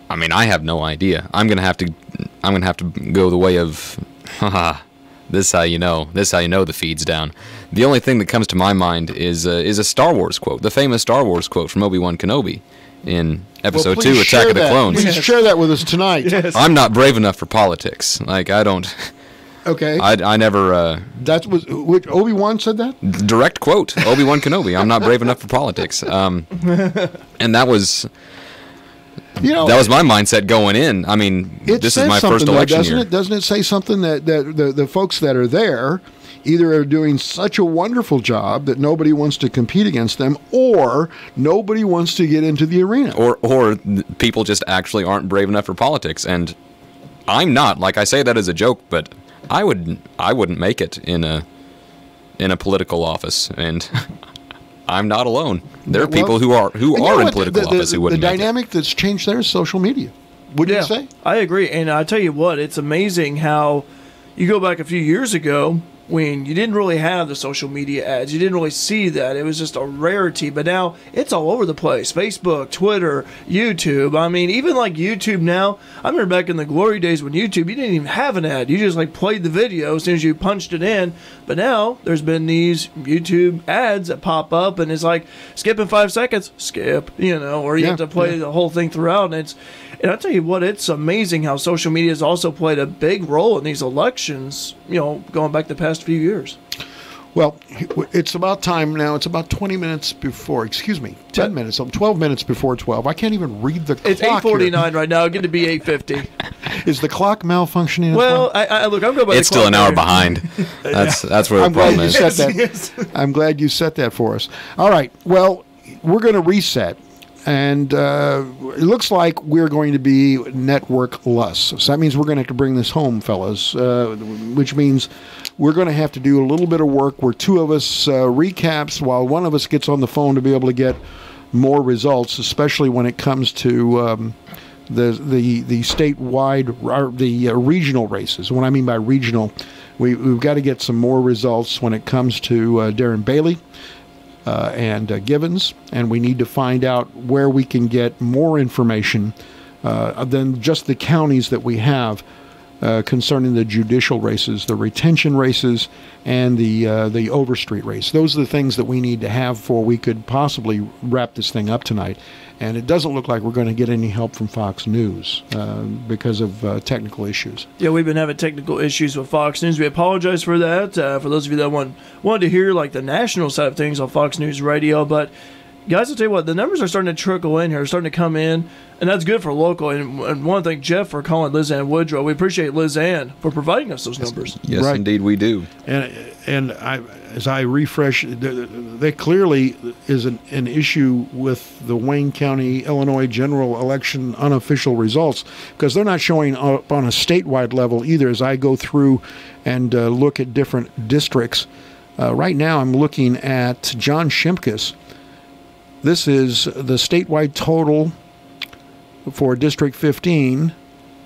I mean, I have no idea. I'm gonna have to go the way of, this how you know the feed's down. The only thing that comes to my mind is a Star Wars quote, the famous Star Wars quote from Obi-Wan Kenobi in Episode 2, Attack of the Clones. Please share that with us tonight. Yes. I'm not brave enough for politics. Like, I don't. Okay. I never. That was which Obi-Wan said that? Direct quote, Obi-Wan Kenobi. I'm not brave enough for politics. And that was. That was my mindset going in. I mean, this is my first election year. Doesn't it say something that the folks that are there either are doing such a wonderful job that nobody wants to compete against them, or nobody wants to get into the arena, or people just actually aren't brave enough for politics. And I'm not. Like, I say that as a joke, but I wouldn't make it in a political office, and I'm not alone. There are people who are in political office who wouldn't. The dynamic that's changed there is social media. Wouldn't you say? I agree, and I tell you what, it's amazing how you go back a few years ago, when you didn't really have the social media ads. You didn't really see that. It was just a rarity. But now it's all over the place. Facebook, Twitter, YouTube. I mean, even like YouTube now. I remember back in the glory days when YouTube, you didn't even have an ad. You just like played the video as soon as you punched it in. But now there's been these YouTube ads that pop up, and it's like, skip in 5 seconds, skip, or you have to play the whole thing throughout. And I'll tell you what, it's amazing how social media has also played a big role in these elections, going back the past few years. Well, it's about time now. It's about 10 minutes before 12 minutes before 12. I can't even read the clock. It's 8:49 right now. It's going to be 8:50. Is the clock malfunctioning? Well, I look, I'm going by It's still an hour behind. That's where the problem is. I'm glad you set that for us. All right. Well, we're going to reset. And it looks like we're going to be network-less. So that means we're going to have to bring this home, fellas, which means we're going to have to do a little bit of work where two of us recaps while one of us gets on the phone to be able to get more results, especially when it comes to the statewide, or the regional races. What I mean by regional, we've got to get some more results when it comes to Darren Bailey and Givens, and we need to find out where we can get more information than just the counties that we have concerning the judicial races, the retention races, and the Overstreet race. Those are the things that we need to have before we could possibly wrap this thing up tonight. And it doesn't look like we're going to get any help from Fox News because of technical issues. Yeah, we've been having technical issues with Fox News. We apologize for that. For those of you that wanted to hear like the national side of things on Fox News Radio, but guys, I'll tell you what, the numbers are starting to trickle in here, starting to come in, and that's good for local. And I want to thank Jeff for calling Liz Ann Woodrow. We appreciate Liz Ann for providing us those numbers. Yes, right. Indeed we do. And as I refresh, there clearly is an issue with the Wayne County, Illinois general election unofficial results, because they're not showing up on a statewide level either. As I go through and look at different districts, right now I'm looking at John Shimkus. This is the statewide total for District 15,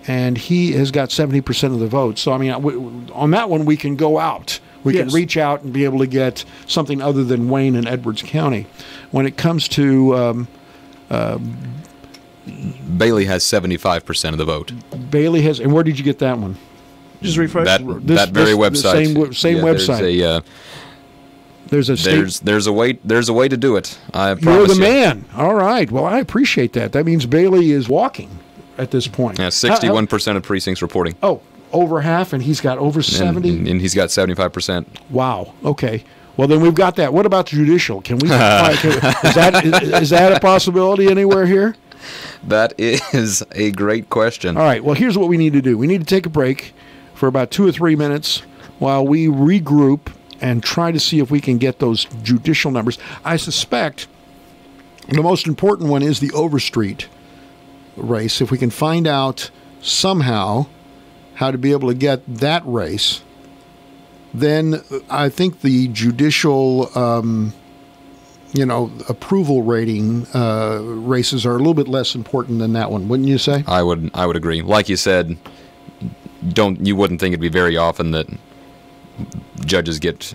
and he has got 70% of the votes. So, I mean, on that one, we can go out. We can reach out and be able to get something other than Wayne and Edwards County. When it comes to Bailey has 75% of the vote. Bailey has, and where did you get that one? Just refresh that very website. Same website. There's a way to do it. I promise You're the man. All right. Well, I appreciate that. That means Bailey is walking at this point. Yeah, 61% of precincts reporting. Oh, over half, and he's got over 70? And he's got 75%. Wow. Okay. Well, then we've got that. What about judicial? Can we? Is that a possibility anywhere here? That is a great question. All right. Well, here's what we need to do. We need to take a break for about 2 or 3 minutes while we regroup and try to see if we can get those judicial numbers. I suspect the most important one is the Overstreet race. If we can find out somehow how to be able to get that race, then I think the judicial, approval rating races are a little bit less important than that one, wouldn't you say? I would agree. Like you said, you wouldn't think it'd be very often that judges get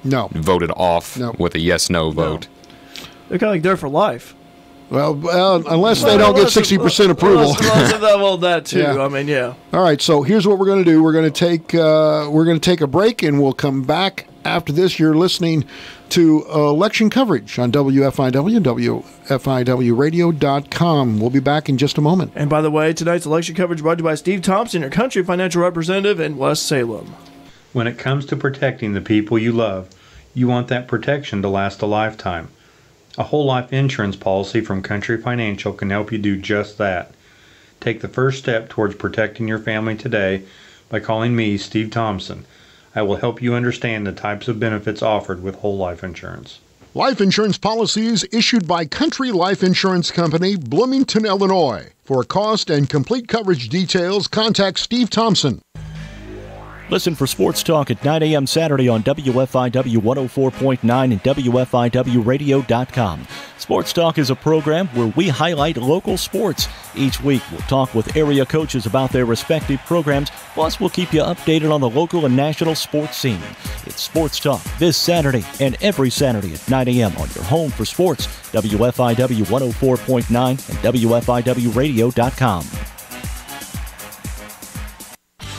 voted off with a yes/no vote. They're kind of like there for life. Well, unless they don't get 60% approval. Well, that too. Yeah. I mean, yeah. All right. So here's what we're going to do. We're going to take a break, and we'll come back after this. You're listening to election coverage on WFIW and WFIWradio.com. We'll be back in just a moment. And by the way, tonight's election coverage brought to you by Steve Thompson, your country financial representative in West Salem. When it comes to protecting the people you love, you want that protection to last a lifetime. A whole life insurance policy from Country Financial can help you do just that. Take the first step towards protecting your family today by calling me, Steve Thompson. I will help you understand the types of benefits offered with whole life insurance. Life insurance policies issued by Country Life Insurance Company, Bloomington, Illinois. For cost and complete coverage details, contact Steve Thompson. Listen for Sports Talk at 9 a.m. Saturday on WFIW 104.9 and WFIWradio.com. Sports Talk is a program where we highlight local sports. Each week, we'll talk with area coaches about their respective programs, plus we'll keep you updated on the local and national sports scene. It's Sports Talk this Saturday and every Saturday at 9 a.m. on your home for sports, WFIW 104.9 and WFIWradio.com.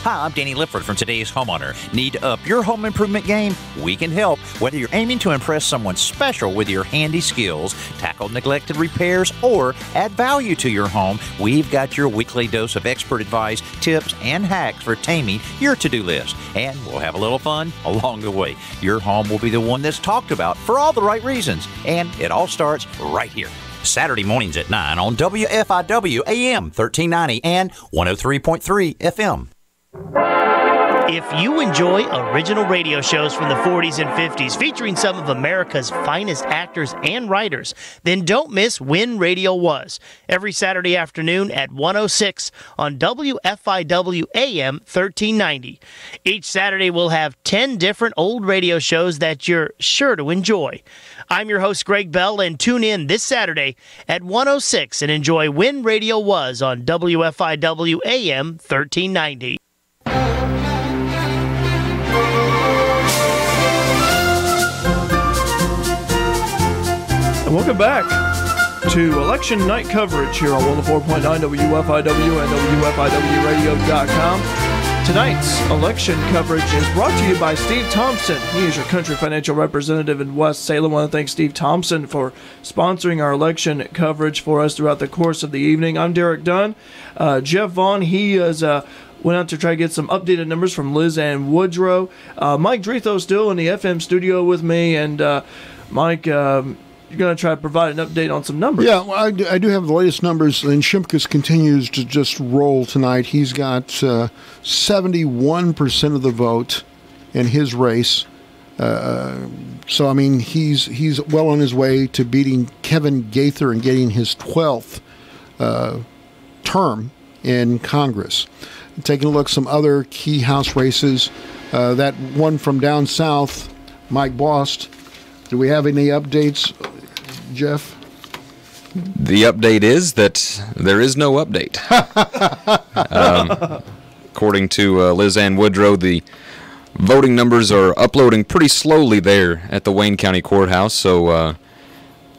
Hi, I'm Danny Lipford from Today's Homeowner. Need to up your home improvement game? We can help. Whether you're aiming to impress someone special with your handy skills, tackle neglected repairs, or add value to your home, we've got your weekly dose of expert advice, tips, and hacks for taming your to-do list. And we'll have a little fun along the way. Your home will be the one that's talked about for all the right reasons. And it all starts right here. Saturday mornings at 9 on WFIW AM 1390 and 103.3 FM. If you enjoy original radio shows from the 40s and 50s featuring some of America's finest actors and writers, then don't miss When Radio Was, every Saturday afternoon at 1:06 on WFIW AM 1390. Each Saturday we'll have 10 different old radio shows that you're sure to enjoy. I'm your host, Greg Bell, and tune in this Saturday at 1:06 and enjoy When Radio Was on WFIW AM 1390. And welcome back to election night coverage here on 104.9 WFIW and WFIWradio.com. Tonight's election coverage is brought to you by Steve Thompson. He is your country financial representative in West Salem. I want to thank Steve Thompson for sponsoring our election coverage for us throughout the course of the evening. I'm Derek Dunn. Jeff Vaughn, he is went out to try to get some updated numbers from Liz Ann Woodrow. Mike Dretho still in the FM studio with me, and Mike, you're going to try to provide an update on some numbers. Yeah, well, I do have the latest numbers, and Shimkus continues to just roll tonight. He's got 71% of the vote in his race. So, I mean, he's well on his way to beating Kevin Gaither and getting his 12th term in Congress. Taking a look at some other key House races. That one from down south, Mike Bost. Do we have any updates, Jeff? The update is that there is no update. According to Liz Ann Woodrow, the voting numbers are uploading pretty slowly there at the Wayne County Courthouse, so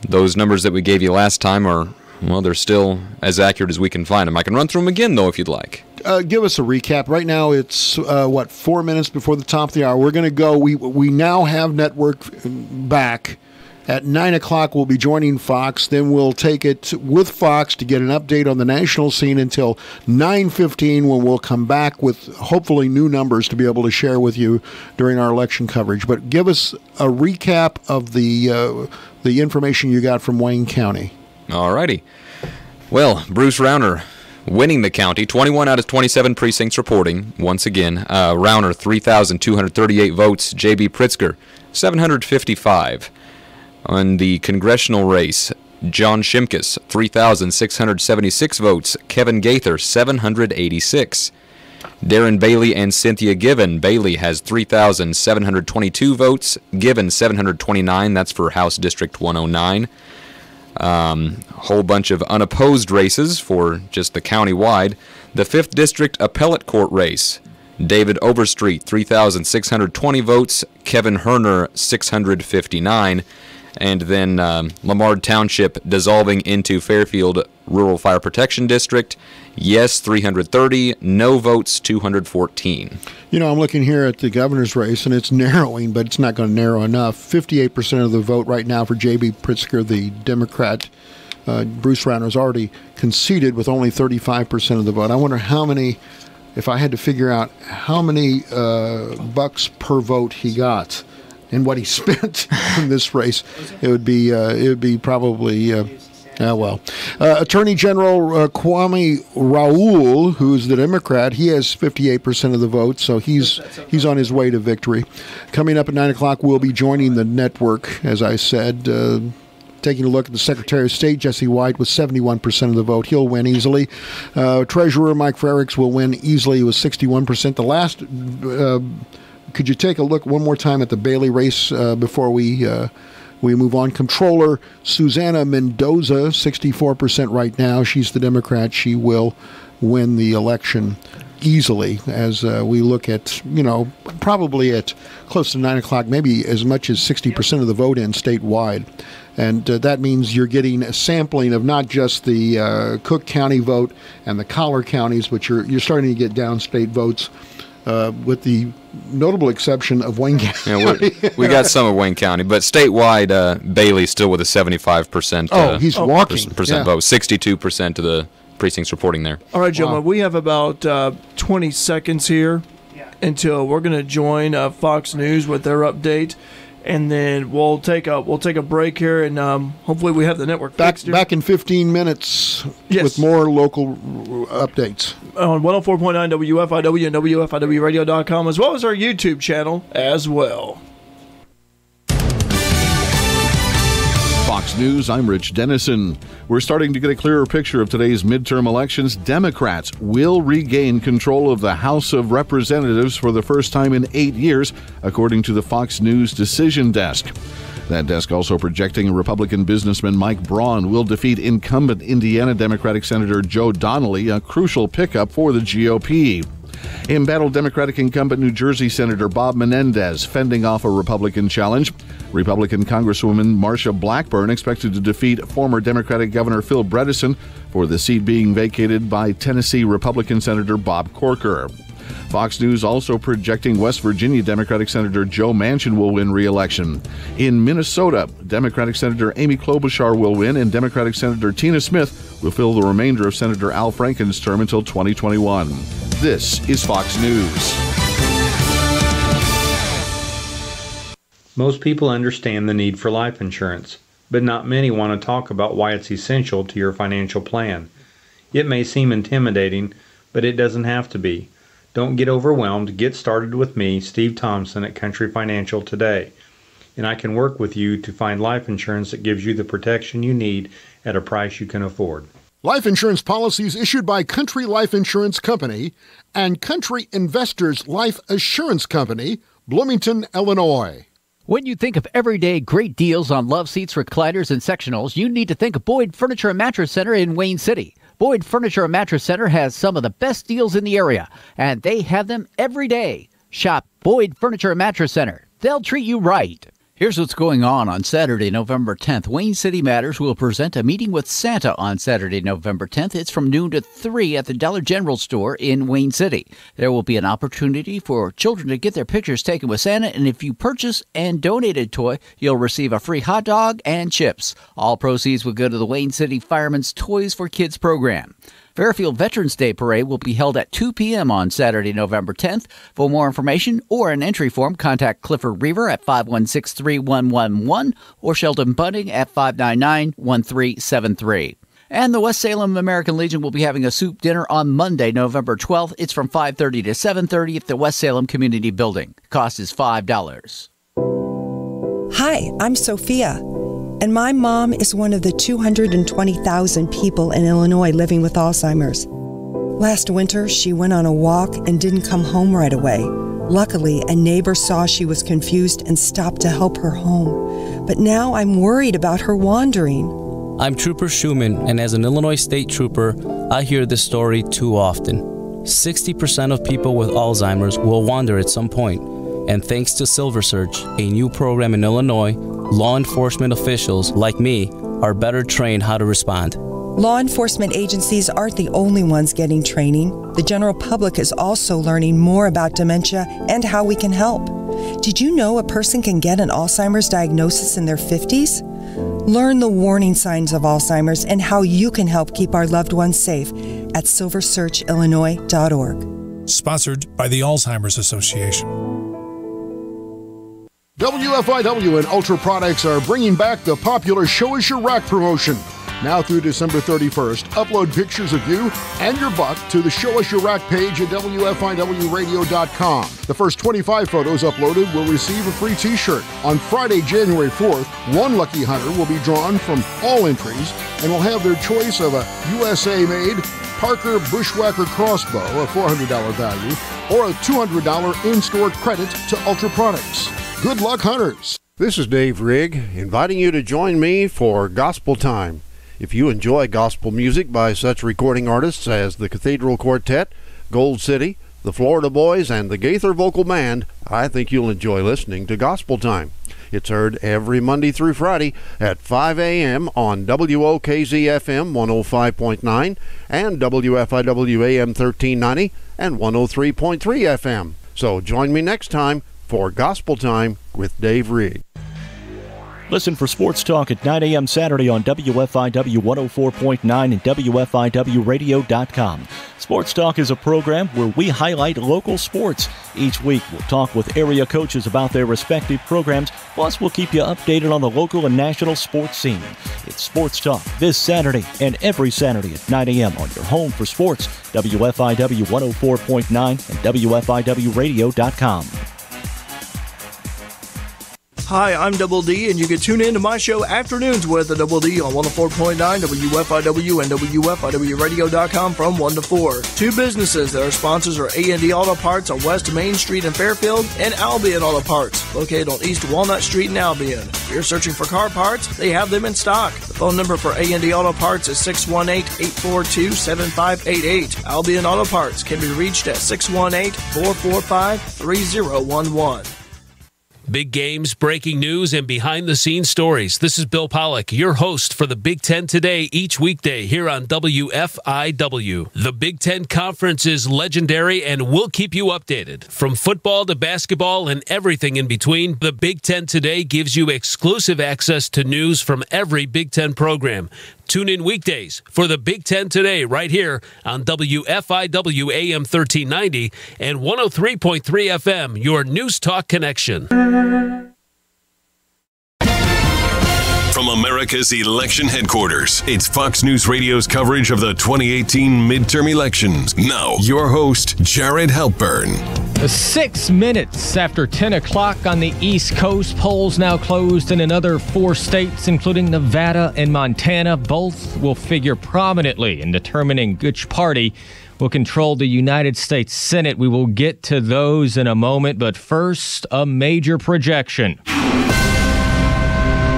those numbers that we gave you last time are, well, they're still as accurate as we can find them. I can run through them again, though, if you'd like. Give us a recap. Right now it's, 4 minutes before the top of the hour. We're going to go. We now have network back. At 9 o'clock, we'll be joining Fox. Then we'll take it with Fox to get an update on the national scene until 9:15, when we'll come back with hopefully new numbers to be able to share with you during our election coverage. But give us a recap of the information you got from Wayne County. All righty. Well, Bruce Rauner winning the county, 21 out of 27 precincts reporting, once again. Rauner, 3,238 votes. J.B. Pritzker, 755. On the congressional race, John Shimkus, 3,676 votes. Kevin Gaither, 786. Darren Bailey and Cynthia Given. Bailey has 3,722 votes. Given, 729. That's for House District 109. Whole bunch of unopposed races for just the county-wide. The 5th District Appellate Court race. David Overstreet, 3,620 votes. Kevin Herner, 659. And then Lamar Township dissolving into Fairfield Rural Fire Protection District. Yes, 330. No votes, 214. You know, I'm looking here at the governor's race, and it's narrowing, but it's not going to narrow enough. 58% of the vote right now for J.B. Pritzker, the Democrat. Bruce Rauner has already conceded with only 35% of the vote. I wonder how many, if I had to figure out how many bucks per vote he got and what he spent in this race, it would be probably Attorney General Kwame Raoul, who's the Democrat, he has 58% of the vote, so he's on his way to victory. Coming up at 9 o'clock, we'll be joining the network, as I said, taking a look at the Secretary of State, Jesse White, with 71% of the vote. He'll win easily. Treasurer Mike Frerichs will win easily with 61%. The last... could you take a look one more time at the Bailey race before we move on? Comptroller Susana Mendoza, 64% right now. She's the Democrat. She will win the election. easily as we look at, probably at close to 9 o'clock, maybe as much as 60% of the vote in statewide. And that means you're getting a sampling of not just the Cook County vote and the collar counties, but you're starting to get downstate votes, with the notable exception of Wayne County. Yeah, we got some of Wayne County, but statewide, Bailey's still with a 75%. He's walking. Percent vote, 62% of the precincts reporting there. All right, gentlemen, we have about 20 seconds here until we're going to join Fox News with their update, and then we'll take a break here, and hopefully we have the network fixed here. Back in 15 minutes with more local updates. On 104.9 WFIW and WFIWradio.com, as well as our YouTube channel as well. Fox News, I'm Rich Dennison. We're starting to get a clearer picture of today's midterm elections. Democrats will regain control of the House of Representatives for the first time in 8 years, according to the Fox News Decision Desk. That desk also projecting Republican businessman Mike Braun will defeat incumbent Indiana Democratic Senator Joe Donnelly, a crucial pickup for the GOP. Embattled Democratic incumbent New Jersey Senator Bob Menendez fending off a Republican challenge. Republican Congresswoman Marsha Blackburn expected to defeat former Democratic Governor Phil Bredesen for the seat being vacated by Tennessee Republican Senator Bob Corker. Fox News also projecting West Virginia Democratic Senator Joe Manchin will win re-election. In Minnesota, Democratic Senator Amy Klobuchar will win, and Democratic Senator Tina Smith will fill the remainder of Senator Al Franken's term until 2021. This is Fox News. Most people understand the need for life insurance, but not many want to talk about why it's essential to your financial plan. It may seem intimidating, but it doesn't have to be. Don't get overwhelmed. Get started with me, Steve Thompson, at Country Financial today, and I can work with you to find life insurance that gives you the protection you need at a price you can afford. Life insurance policies issued by Country Life Insurance Company and Country Investors Life Assurance Company, Bloomington, Illinois. When you think of everyday great deals on love seats, recliners, and sectionals, you need to think of Boyd Furniture and Mattress Center in Wayne City. Boyd Furniture and Mattress Center has some of the best deals in the area, and they have them every day. Shop Boyd Furniture and Mattress Center. They'll treat you right. Here's what's going on Saturday, November 10th. Wayne City Matters will present a meeting with Santa on Saturday, November 10th. It's from noon to 3 at the Dollar General store in Wayne City. There will be an opportunity for children to get their pictures taken with Santa, and if you purchase and donate a toy, you'll receive a free hot dog and chips. All proceeds will go to the Wayne City Firemen's Toys for Kids program. Fairfield Veterans Day Parade will be held at 2 p.m. on Saturday, November 10th. For more information or an entry form, contact Clifford Reaver at 516-3111 or Sheldon Bunting at 599-1373. And the West Salem American Legion will be having a soup dinner on Monday, November 12th. It's from 5:30 to 7:30 at the West Salem Community Building. Cost is $5. Hi, I'm Sophia. And my mom is one of the 220,000 people in Illinois living with Alzheimer's. Last winter, she went on a walk and didn't come home right away. Luckily, a neighbor saw she was confused and stopped to help her home. But now I'm worried about her wandering. I'm Trooper Schumann, and as an Illinois State Trooper, I hear this story too often. 60% of people with Alzheimer's will wander at some point. And thanks to Silver Search, a new program in Illinois, law enforcement officials like me are better trained how to respond. Law enforcement agencies aren't the only ones getting training. The general public is also learning more about dementia and how we can help. Did you know a person can get an Alzheimer's diagnosis in their 50s? Learn the warning signs of Alzheimer's and how you can help keep our loved ones safe at silversearchillinois.org. Sponsored by the Alzheimer's Association. WFIW and Ultra Products are bringing back the popular Show Us Your Rack promotion. Now through December 31st, upload pictures of you and your buck to the Show Us Your Rack page at WFIWradio.com. The first 25 photos uploaded will receive a free t-shirt. On Friday, January 4th, one lucky hunter will be drawn from all entries and will have their choice of a USA-made Parker Bushwhacker crossbow, a $400 value, or a $200 in-store credit to Ultra Products. Good luck, hunters. This is Dave Rigg, inviting you to join me for Gospel Time. If you enjoy gospel music by such recording artists as the Cathedral Quartet, Gold City, the Florida Boys, and the Gaither Vocal Band, I think you'll enjoy listening to Gospel Time. It's heard every Monday through Friday at 5 a.m. on WOKZ-FM 105.9 and WFIW AM 1390 and 103.3 FM. So join me next time for Gospel Time with Dave Rigg. Listen for Sports Talk at 9 a.m. Saturday on WFIW 104.9 and WFIWradio.com. Sports Talk is a program where we highlight local sports. Each week, we'll talk with area coaches about their respective programs, plus we'll keep you updated on the local and national sports scene. It's Sports Talk this Saturday and every Saturday at 9 a.m. on your home for sports, WFIW 104.9 and WFIWradio.com. Hi, I'm Double D, and you can tune in to my show Afternoons with the Double D on 104.9 WFIW and WFIWradio.com from 1 to 4. Two businesses that are sponsors are A&D Auto Parts on West Main Street in Fairfield and Albion Auto Parts, located on East Walnut Street in Albion. If you're searching for car parts, they have them in stock. The phone number for A&D Auto Parts is 618-842-7588. Albion Auto Parts can be reached at 618-445-3011. Big games, breaking news, and behind-the-scenes stories. This is Bill Pollock, your host for the Big Ten Today each weekday here on WFIW. The Big Ten Conference is legendary, and we'll keep you updated. From football to basketball and everything in between, the Big Ten Today gives you exclusive access to news from every Big Ten program. Tune in weekdays for the Big Ten Today right here on WFIW AM 1390 and 103.3 FM, your News Talk connection. From America's election headquarters, it's Fox News Radio's coverage of the 2018 midterm elections. Now, your host, Jared Halpern. 6 minutes after 10 o'clock on the East Coast, polls now closed in another 4 states, including Nevada and Montana. Both will figure prominently in determining which party will control the United States Senate. We will get to those in a moment, but first, a major projection.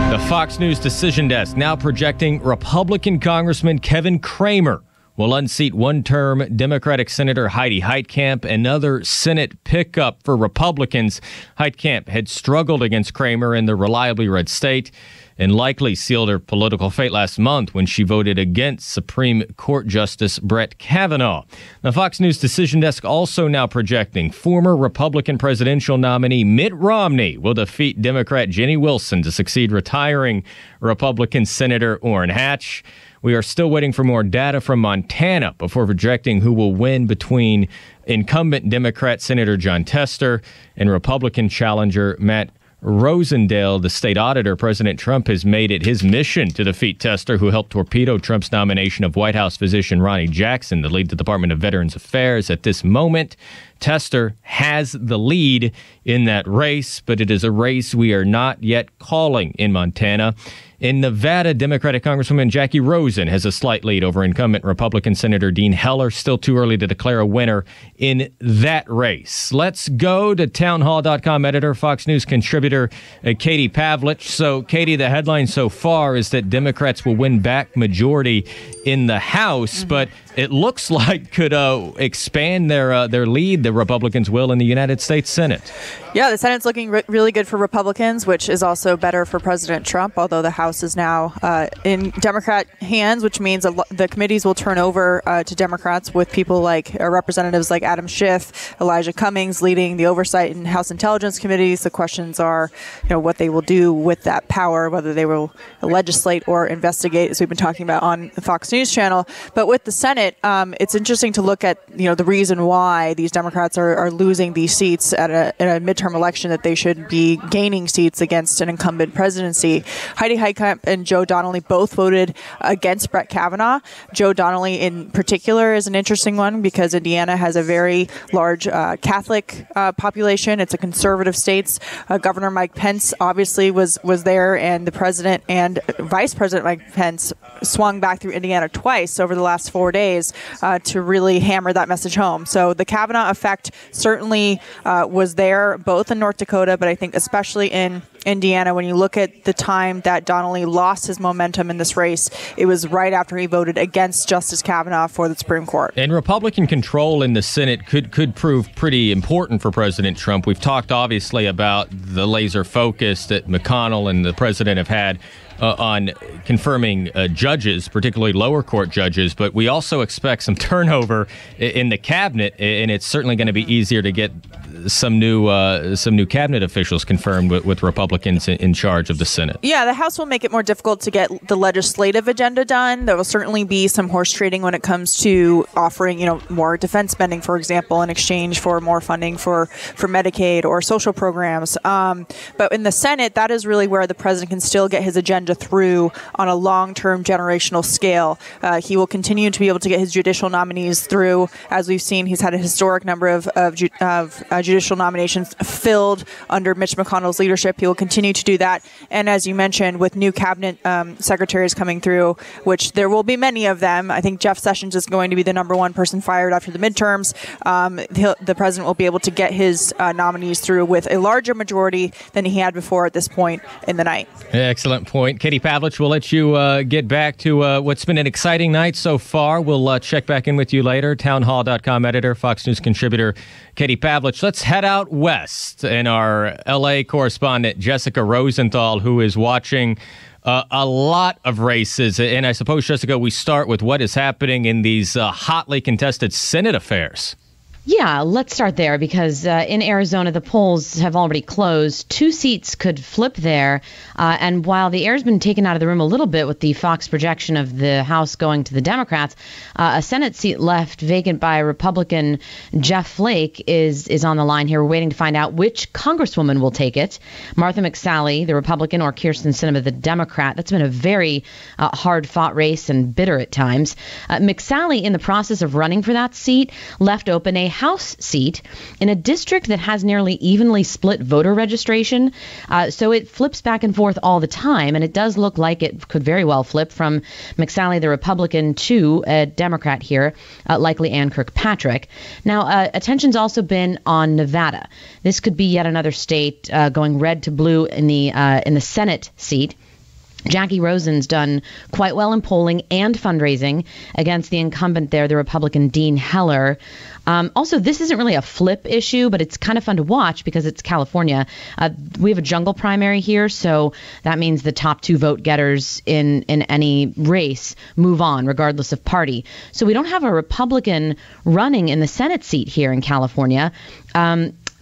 The Fox News Decision Desk now projecting Republican Congressman Kevin Cramer will unseat one-term Democratic Senator Heidi Heitkamp, another Senate pickup for Republicans. Heitkamp had struggled against Cramer in the reliably red state and likely sealed her political fate last month when she voted against Supreme Court Justice Brett Kavanaugh. The Fox News Decision Desk also now projecting former Republican presidential nominee Mitt Romney will defeat Democrat Jenny Wilson to succeed retiring Republican Senator Orrin Hatch. We are still waiting for more data from Montana before projecting who will win between incumbent Democrat Senator Jon Tester and Republican challenger Matt Rosendale. The state auditor, President Trump, has made it his mission to defeat Tester, who helped torpedo Trump's nomination of White House physician Ronnie Jackson to lead the Department of Veterans Affairs. At this moment, Tester has the lead in that race, but it is a race we are not yet calling in Montana. In Nevada, Democratic Congresswoman Jackie Rosen has a slight lead over incumbent Republican Senator Dean Heller. Still too early to declare a winner in that race. Let's go to townhall.com editor, Fox News contributor Katie Pavlich. So, Katie, the headline so far is that Democrats will win back majority in the House, but it looks like could expand their lead, the Republicans will, in the United States Senate. Yeah, the Senate's looking really good for Republicans, which is also better for President Trump, although the House is now in Democrat hands, which means the committees will turn over to Democrats with people like representatives like Adam Schiff, Elijah Cummings leading the Oversight and House Intelligence Committees. The questions are, what they will do with that power, whether they will legislate or investigate, as we've been talking about on the Fox News channel. But with the Senate, it's interesting to look at the reason why these Democrats are losing these seats at a midterm election, that they should be gaining seats against an incumbent presidency. Heidi Heitkamp and Joe Donnelly both voted against Brett Kavanaugh. Joe Donnelly in particular is an interesting one because Indiana has a very large Catholic population. It's a conservative state. Governor Mike Pence obviously was there, and the president and Vice President Mike Pence swung back through Indiana twice over the last 4 days. days to really hammer that message home. So the Kavanaugh effect certainly was there, both in North Dakota, but I think especially in Indiana. When you look at the time that Donnelly lost his momentum in this race, it was right after he voted against Justice Kavanaugh for the Supreme Court. And Republican control in the Senate could prove pretty important for President Trump. We've talked obviously about the laser focus that McConnell and the president have had on confirming judges, particularly lower court judges, but we also expect some turnover in the cabinet, and it's certainly going to be easier to get some new cabinet officials confirmed with Republicans in charge of the Senate. Yeah, the House will make it more difficult to get the legislative agenda done. There will certainly be some horse trading when it comes to offering, more defense spending, for example, in exchange for more funding for Medicaid or social programs. But in the Senate, that is really where the president can still get his agenda through on a long-term generational scale. He will continue to be able to get his judicial nominees through. As we've seen, he's had a historic number of judicial nominations filled under Mitch McConnell's leadership. He will continue to do that. And as you mentioned, with new cabinet secretaries coming through, which there will be many of them, I think Jeff Sessions is going to be the number one person fired after the midterms. The president will be able to get his nominees through with a larger majority than he had before at this point in the night. Excellent point. Katie Pavlich, we'll let you get back to what's been an exciting night so far. We'll check back in with you later. Townhall.com editor, Fox News contributor Katie Pavlich. Let's head out west, and our L.A. correspondent Jessica Rosenthal, who is watching a lot of races. And I suppose, Jessica, we start with what is happening in these hotly contested Senate affairs. Yeah, let's start there because in Arizona, the polls have already closed. 2 seats could flip there. And while the air's been taken out of the room a little bit with the Fox projection of the House going to the Democrats, a Senate seat left vacant by Republican Jeff Flake is on the line here. We're waiting to find out which congresswoman will take it. Martha McSally, the Republican, or Kyrsten Sinema, the Democrat. That's been a very hard-fought race and bitter at times. McSally, in the process of running for that seat, left open a House seat in a district that has nearly evenly split voter registration. So it flips back and forth all the time, and it does look like it could very well flip from McSally, the Republican, to a Democrat here, likely Ann Kirkpatrick. Now, attention's also been on Nevada. This could be yet another state going red to blue in the Senate seat. Jackie Rosen's done quite well in polling and fundraising against the incumbent there, the Republican Dean Heller. Also, this isn't really a flip issue, but it's kind of fun to watch because it's California. We have a jungle primary here, so that means the top 2 vote getters in any race move on, regardless of party. So we don't have a Republican running in the Senate seat here in California.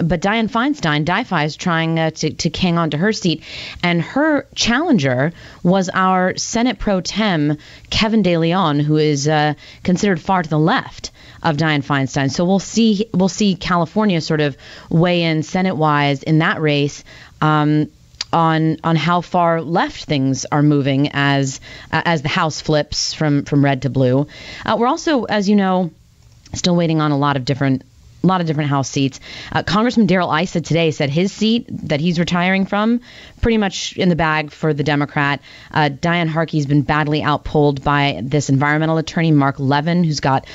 But Dianne Feinstein, Di-Fi, is trying to hang on to her seat. And her challenger was our Senate pro tem, Kevin De Leon, who is considered far to the left of Dianne Feinstein. So we'll see California sort of weigh in Senate-wise in that race on how far left things are moving as the House flips from red to blue. We're also, as you know, still waiting on a lot of different House seats. Congressman Darrell Issa today said his seat that he's retiring from pretty much in the bag for the Democrat. Diane Harkey's been badly outpolled by this environmental attorney, Mark Levin, who's got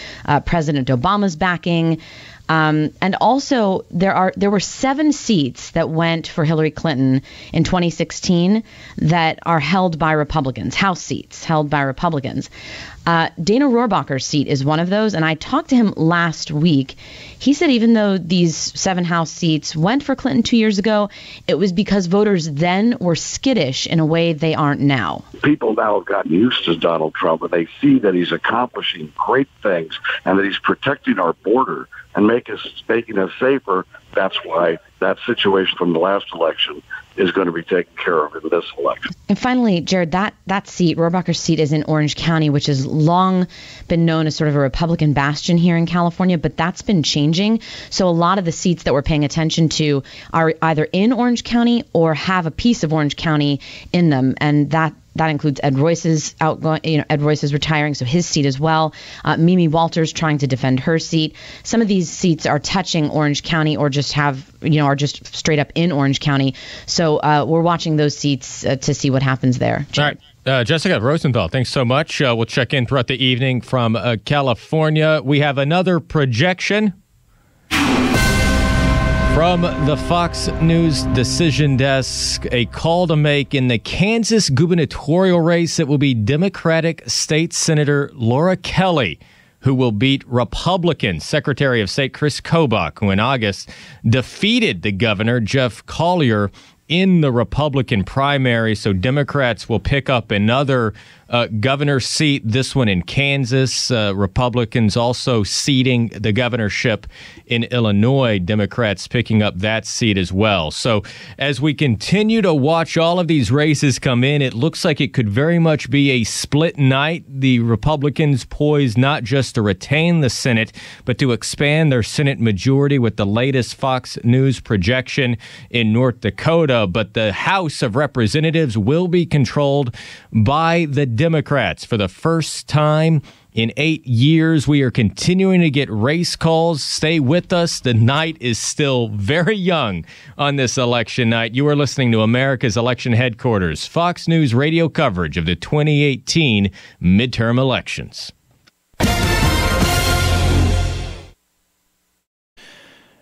President Obama's backing. And also, there were 7 seats that went for Hillary Clinton in 2016 that are held by Republicans, House seats held by Republicans. Dana Rohrabacher's seat is one of those, and I talked to him last week. He said even though these 7 House seats went for Clinton 2 years ago, it was because voters then were skittish in a way they aren't now. People now have gotten used to Donald Trump, and they see that he's accomplishing great things and that he's protecting our border and making us safer. That's why that situation from the last election is going to be taken care of in this election. And finally, Jared, that seat, Rohrabacher's seat, is in Orange County, which has long been known as sort of a Republican bastion here in California, but that's been changing. So a lot of the seats that we're paying attention to are either in Orange County or have a piece of Orange County in them, and that includes Ed Royce's Ed Royce is retiring, so his seat as well. Mimi Walters trying to defend her seat. Some of these seats are touching Orange County or just are just straight up in Orange County. So we're watching those seats to see what happens there. All right. Jessica Rosenthal, thanks so much. We'll check in throughout the evening from California. We have another projection from the Fox News Decision Desk, a call to make in the Kansas gubernatorial race. It will be Democratic State Senator Laura Kelly who will beat Republican Secretary of State Chris Kobach, who in August defeated the governor, Jeff Collier, in the Republican primary. So Democrats will pick up another governor seat, this one in Kansas. Republicans also ceding the governorship in Illinois, Democrats picking up that seat as well. So as we continue to watch all of these races come in, it looks like it could very much be a split night. The Republicans poised not just to retain the Senate, but to expand their Senate majority with the latest Fox News projection in North Dakota. But the House of Representatives will be controlled by the Democrats for the first time in 8 years. We are continuing to get race calls. Stay with us. The night is still very young on this election night. You are listening to America's Election Headquarters, Fox News radio coverage of the 2018 midterm elections.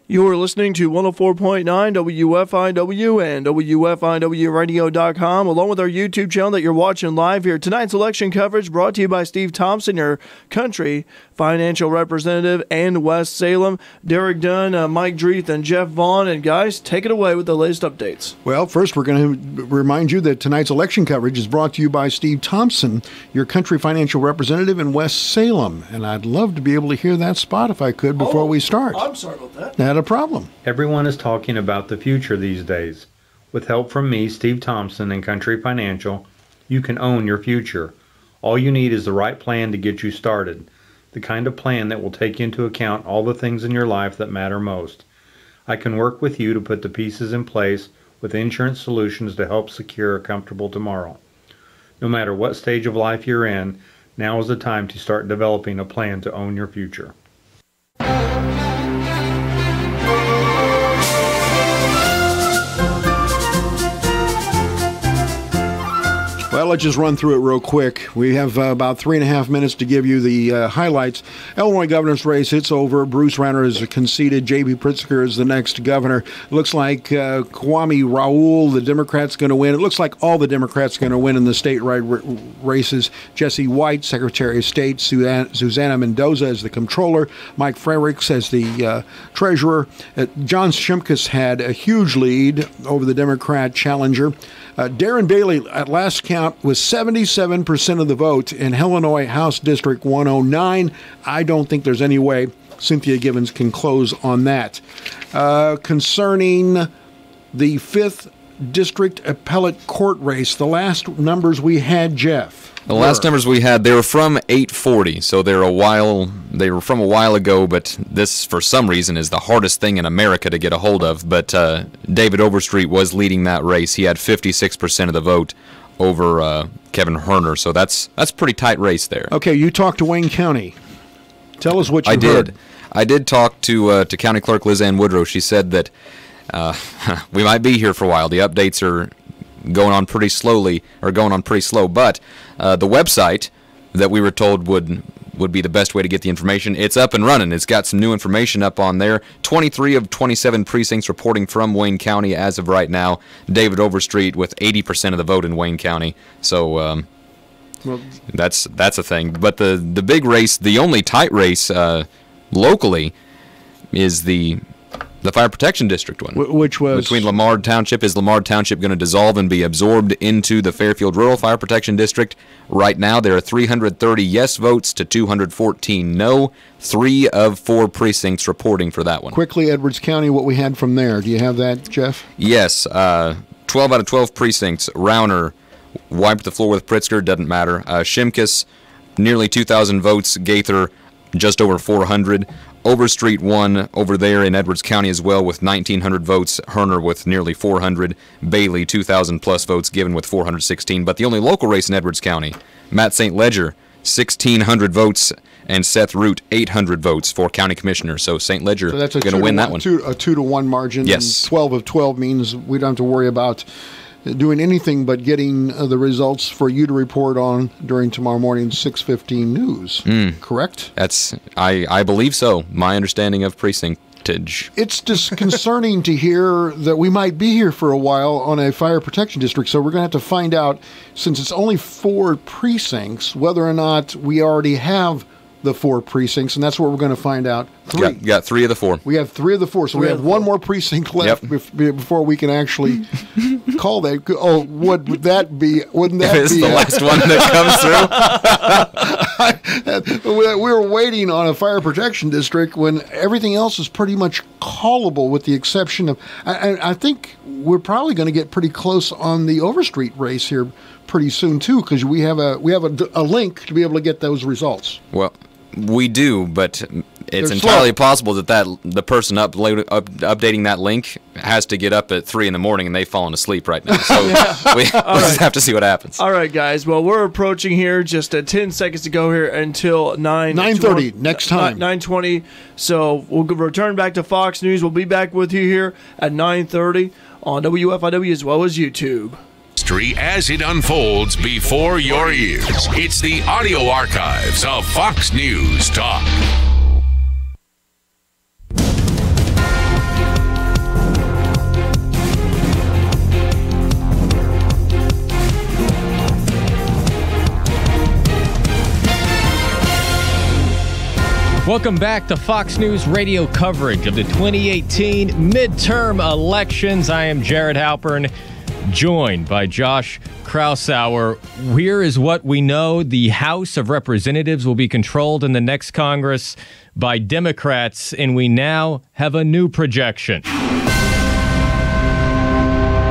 You are listening to 104.9 WFIW and WFIWradio.com, along with our YouTube channel that you're watching live here. Tonight's election coverage brought to you by Steve Thompson, your country financial representative, and West Salem. Derek Dunn, Mike Dreeth, and Jeff Vaughn. And guys, take it away with the latest updates. Well, first we're going to remind you that tonight's election coverage is brought to you by Steve Thompson, your country financial representative in West Salem. And I'd love to be able to hear that spot if I could before we start. I'm sorry about that. Not a problem. Everyone is talking about the future these days. With help from me, Steve Thompson, and Country Financial, you can own your future. All you need is the right plan to get you started. The kind of plan that will take into account all the things in your life that matter most. I can work with you to put the pieces in place with insurance solutions to help secure a comfortable tomorrow. No matter what stage of life you're in, now is the time to start developing a plan to own your future. Well, let's just run through it real quick. We have about 3.5 minutes to give you the highlights. Illinois governor's race, it's over. Bruce Rauner has conceded. J.B. Pritzker is the next governor. Looks like Kwame Raoul, the Democrat's going to win. It looks like all the Democrats are going to win in the statewide races. Jesse White, Secretary of State. Susana Mendoza as the comptroller. Mike Frerichs as the treasurer. John Shimkus had a huge lead over the Democrat challenger. Darren Bailey, at last count, was 77% of the vote in Illinois House District 109. I don't think there's any way Cynthia Givens can close on that. Concerning the 5th District Appellate Court race, the last numbers we had, Jeff. The last numbers we had, they were from 840, so they were from a while ago, but this, for some reason, is the hardest thing in America to get a hold of. But David Overstreet was leading that race. He had 56% of the vote over Kevin Herner, so that's a pretty tight race there. Okay, you talked to Wayne County. Tell us what you heard. I did talk to County Clerk Liz Ann Woodrow. She said that we might be here for a while. The updates are going on pretty slow, but the website that we were told would be the best way to get the information, it's up and running. It's got some new information up on there. 23 of 27 precincts reporting from Wayne County as of right now. David Overstreet with 80% of the vote in Wayne County. So well, that's a thing. But the big race, the only tight race locally, is the Fire Protection District one. Which was? Between Lamar Township. Is Lamar Township going to dissolve and be absorbed into the Fairfield Rural Fire Protection District? Right now, there are 330 yes votes to 214 no. 3 of 4 precincts reporting for that one. Quickly, Edwards County, what we had from there. Do you have that, Jeff? Yes. 12 out of 12 precincts. Rauner wiped the floor with Pritzker. Doesn't matter. Shimkus, nearly 2,000 votes. Gaither, just over 400. Overstreet won over there in Edwards County as well with 1,900 votes. Herner with nearly 400. Bailey, 2,000 plus votes given with 416. But the only local race in Edwards County, Matt St. Ledger, 1,600 votes, and Seth Root, 800 votes for county commissioner. So St. Ledger going to win that one. A 2-to-1 margin. Yes. And 12 of 12 means we don't have to worry about doing anything but getting the results for you to report on during tomorrow morning's 6:15 news. Correct? I believe so. My understanding of precinct. It's just concerning to hear that we might be here for a while on a fire protection district. So we're going to have to find out, since it's only 4 precincts, whether or not we already have the 4 precincts, and that's what we're going to find out. 3. Got 3 of the 4. We have 3 of the 4, so we have 1 more precinct left before we can actually call that. Oh, would that be? Wouldn't that be the last one that comes through? We were waiting on a fire protection district when everything else is pretty much callable, with the exception of. I think we're probably going to get pretty close on the Overstreet race here pretty soon too, because we have a link to be able to get those results. Well, we do, but it's entirely possible that the person updating that link has to get up at 3 in the morning and they've fallen asleep right now. So we'll just have to see what happens. All right, guys. Well, we're approaching here, just 10 seconds to go here until 9:30 next time. 9:20. So we'll return back to Fox News. We'll be back with you here at 9:30 on WFIW as well as YouTube. As it unfolds before your ears. It's the audio archives of Fox News Talk. Welcome back to Fox News radio coverage of the 2018 midterm elections. I am Jared Halpern, joined by Josh Krausauer. Here is what we know. The House of Representatives will be controlled in the next Congress by Democrats, and we now have a new projection.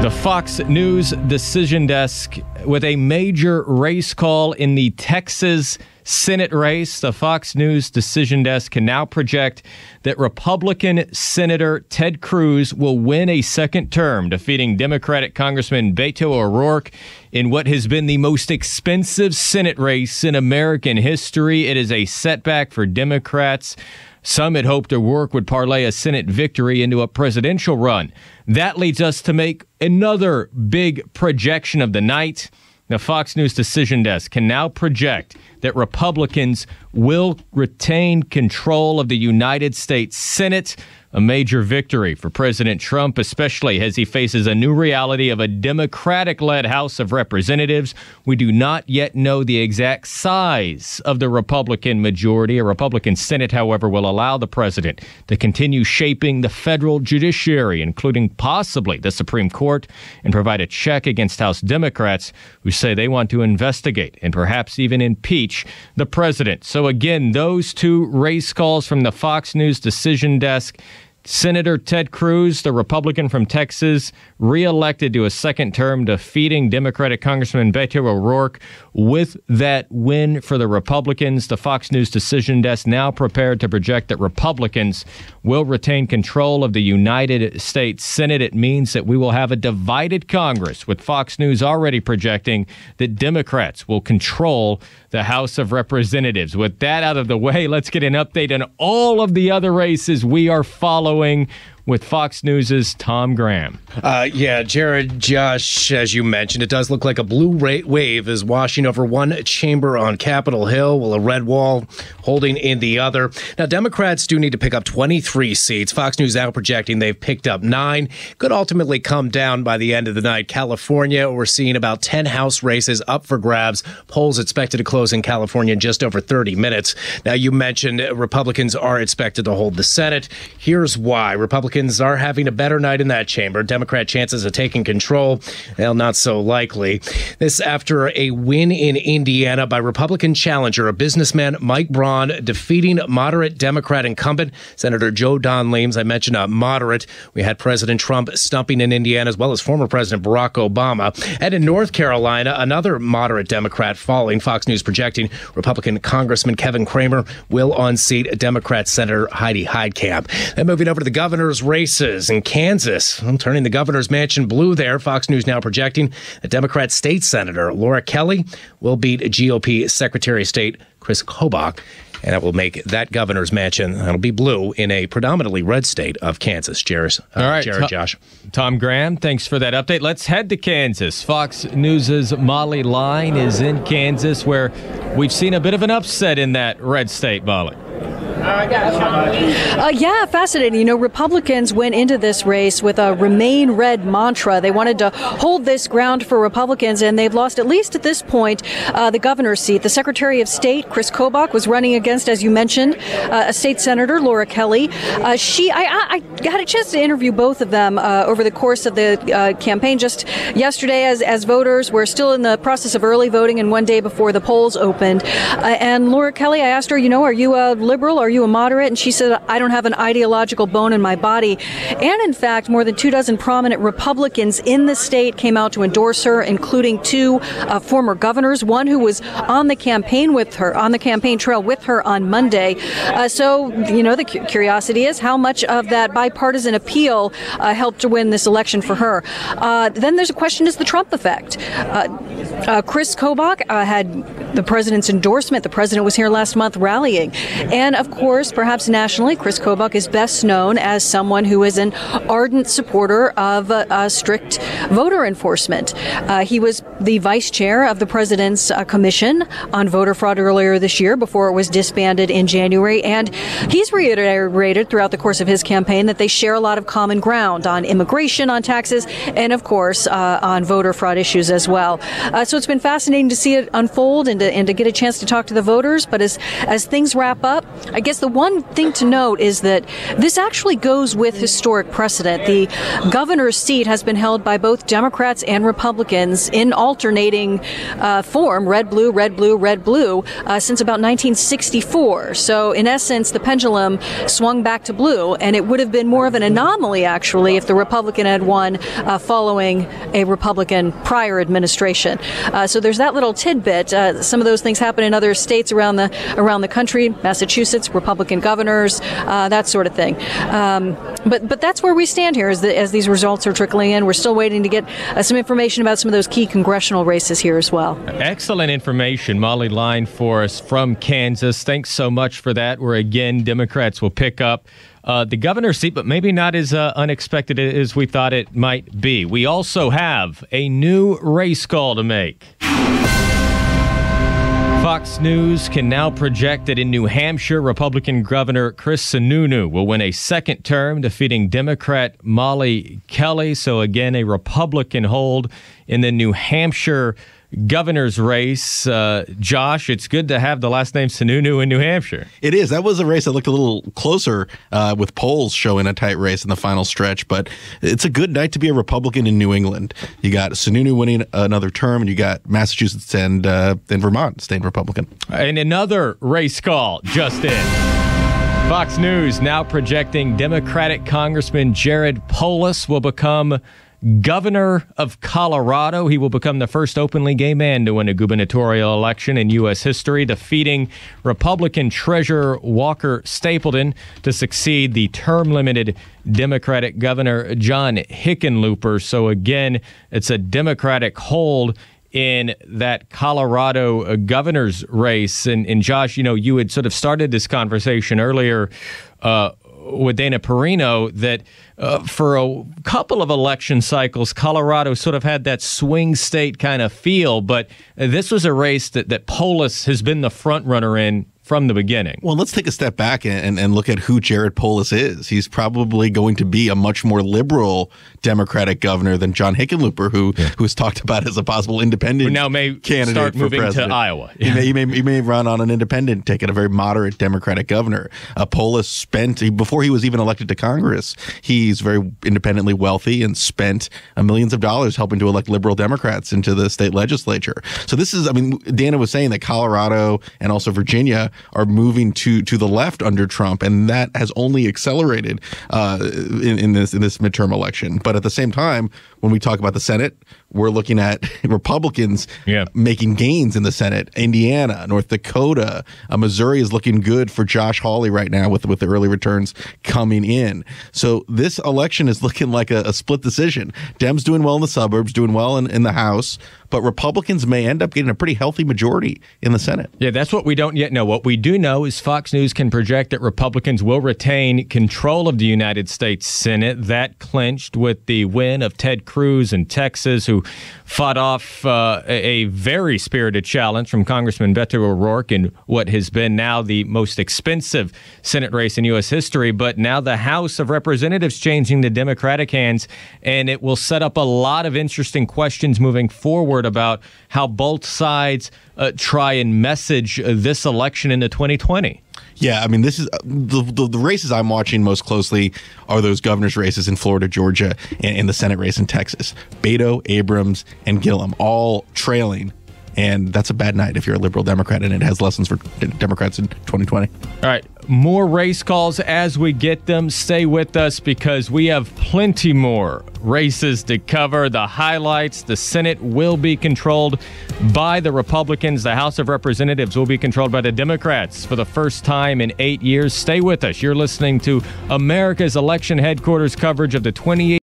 The Fox News decision desk with a major race call in the Texas Senate race. The Fox News decision desk can now project that Republican Senator Ted Cruz will win a second term, defeating Democratic Congressman Beto O'Rourke in what has been the most expensive Senate race in American history. It is a setback for Democrats. Some had hoped O'Rourke would parlay a Senate victory into a presidential run. That leads us to make another big projection of the night. The Fox News decision desk can now project that Republicans will retain control of the United States Senate, a major victory for President Trump, especially as he faces a new reality of a Democratic-led House of Representatives. We do not yet know the exact size of the Republican majority. A Republican Senate, however, will allow the president to continue shaping the federal judiciary, including possibly the Supreme Court, and provide a check against House Democrats who say they want to investigate and perhaps even impeach the president. So again, those 2 race calls from the Fox News decision desk. Senator Ted Cruz, the Republican from Texas, reelected to a second term, defeating Democratic Congressman Beto O'Rourke. With that win for the Republicans, the Fox News decision desk now prepared to project that Republicans will retain control of the United States Senate. It means that we will have a divided Congress, with Fox News already projecting that Democrats will control the House of Representatives. With that out of the way, let's get an update on all of the other races we are following with Fox News' Tom Graham. Yeah, Jared, Josh, as you mentioned, it does look like a blue wave is washing over one chamber on Capitol Hill, while a red wall holding in the other. Now, Democrats do need to pick up 23 seats. Fox News now projecting they've picked up 9. Could ultimately come down by the end of the night. California, we're seeing about 10 House races up for grabs. Polls expected to close in California in just over 30 minutes. Now, you mentioned Republicans are expected to hold the Senate. Here's why. Republicans are having a better night in that chamber. Democrat chances of taking control, well, not so likely. This after a win in Indiana by Republican challenger, a businessman, Mike Braun, defeating moderate Democrat incumbent Senator Joe Donnelly. As I mentioned, a moderate. We had President Trump stumping in Indiana, as well as former President Barack Obama. And in North Carolina, another moderate Democrat falling. Fox News projecting Republican Congressman Kevin Cramer will unseat Democrat Senator Heidi Heitkamp. Then moving over to the governor's races in Kansas, turning the governor's mansion blue there. Fox News now projecting that Democrat State Senator Laura Kelly will beat GOP Secretary of State Chris Kobach. and it will make that governor's mansion, that'll be blue, in a predominantly red state of Kansas. Jared, Josh. Tom Graham, thanks for that update. Let's head to Kansas. Fox News' Molly Line is in Kansas, where we've seen a bit of an upset in that red state, Molly. Yeah, fascinating. You know, Republicans went into this race with a Remain Red mantra. They wanted to hold this ground for Republicans, and they've lost, at least at this point, the governor's seat. The Secretary of State, Chris Kobach, was running against, as you mentioned, a state senator, Laura Kelly. I had a chance to interview both of them over the course of the campaign just yesterday as voters were still in the process of early voting and one day before the polls opened. And Laura Kelly, I asked her, are you a liberal? Are you a moderate? And she said, I don't have an ideological bone in my body. And in fact, more than 24 prominent Republicans in the state came out to endorse her, including 2 former governors, one who was on the campaign trail with her on Monday. So, the curiosity is how much of that bipartisan appeal helped to win this election for her. Then there's a question, is the Trump effect? Chris Kobach had the president's endorsement. The president was here last month rallying. And of course, perhaps nationally, Chris Kobach is best known as someone who is an ardent supporter of strict voter enforcement. He was the vice chair of the president's commission on voter fraud earlier this year before it was disbanded in January. And he's reiterated throughout the course of his campaign that they share a lot of common ground on immigration, on taxes, and of course, on voter fraud issues as well. So it's been fascinating to see it unfold and to get a chance to talk to the voters. But as things wrap up, I guess the one thing to note is that this actually goes with historic precedent. The governor's seat has been held by both Democrats and Republicans in alternating form, red, blue, red, blue, red, blue, since about 1964. So in essence, the pendulum swung back to blue, and it would have been more of an anomaly, actually, if the Republican had won following a Republican prior administration. So there's that little tidbit. Some of those things happen in other states around the country, Massachusetts, Republican governors, that sort of thing. But that's where we stand here as these results are trickling in. We're still waiting to get some information about some of those key congressional races here as well. Excellent information, Molly Line, for us from Kansas. Thanks so much for that. Where, again, Democrats will pick up the governor's seat, but maybe not as unexpected as we thought it might be. We also have a new race call to make. Fox News can now project that in New Hampshire, Republican Governor Chris Sununu will win a second term, defeating Democrat Molly Kelly. So again, a Republican hold in the New Hampshire governor's race. Josh, it's good to have the last name Sununu in New Hampshire. It is. That was a race that looked a little closer with polls showing a tight race in the final stretch, but it's a good night to be a Republican in New England. You got Sununu winning another term, and you got Massachusetts and Vermont staying Republican. And another race call just in. Fox News now projecting Democratic Congressman Jared Polis will become governor of Colorado. He will become the first openly gay man to win a gubernatorial election in U.S. history, defeating Republican Treasurer Walker Stapleton to succeed the term-limited Democratic Governor John Hickenlooper. So again, it's a Democratic hold in that Colorado governor's race. And Josh, you had sort of started this conversation earlier with Dana Perino that for a couple of election cycles, Colorado sort of had that swing state kind of feel, but this was a race that Polis has been the front runner in from the beginning. Well, let's take a step back and look at who Jared Polis is. He's probably going to be a much more liberal Democratic governor than John Hickenlooper, who's talked about as a possible independent who now may candidate start for moving president. to Iowa. He may run on an independent ticket, a very moderate Democratic governor. Polis before he was even elected to Congress, he's very independently wealthy and spent millions of dollars helping to elect liberal Democrats into the state legislature. So this is, Dana was saying that Colorado and also Virginia are moving to the left under Trump, and that has only accelerated in this midterm election. But at the same time, when we talk about the Senate, we're looking at Republicans making gains in the Senate. Indiana, North Dakota, Missouri is looking good for Josh Hawley right now with the early returns coming in. So this election is looking like a split decision. Dems doing well in the suburbs, doing well in the House. but Republicans may end up getting a pretty healthy majority in the Senate. Yeah, that's what we don't yet know. What we do know is Fox News can project that Republicans will retain control of the United States Senate. That clinched with the win of Ted Cruz in Texas, who fought off a very spirited challenge from Congressman Beto O'Rourke in what has been now the most expensive Senate race in U.S. history. But now the House of Representatives changing the Democratic hands, and it will set up a lot of interesting questions moving forward about how both sides try and message this election into 2020. Yeah, I mean, this is the races I'm watching most closely are those governor's races in Florida, Georgia, and the Senate race in Texas. Beto, Abrams, and Gillum all trailing. And that's a bad night if you're a liberal Democrat, and it has lessons for Democrats in 2020. All right, more race calls as we get them. Stay with us because we have plenty more races to cover. The highlights: the Senate will be controlled by the Republicans. The House of Representatives will be controlled by the Democrats for the first time in 8 years. Stay with us. You're listening to America's Election Headquarters coverage of the 2018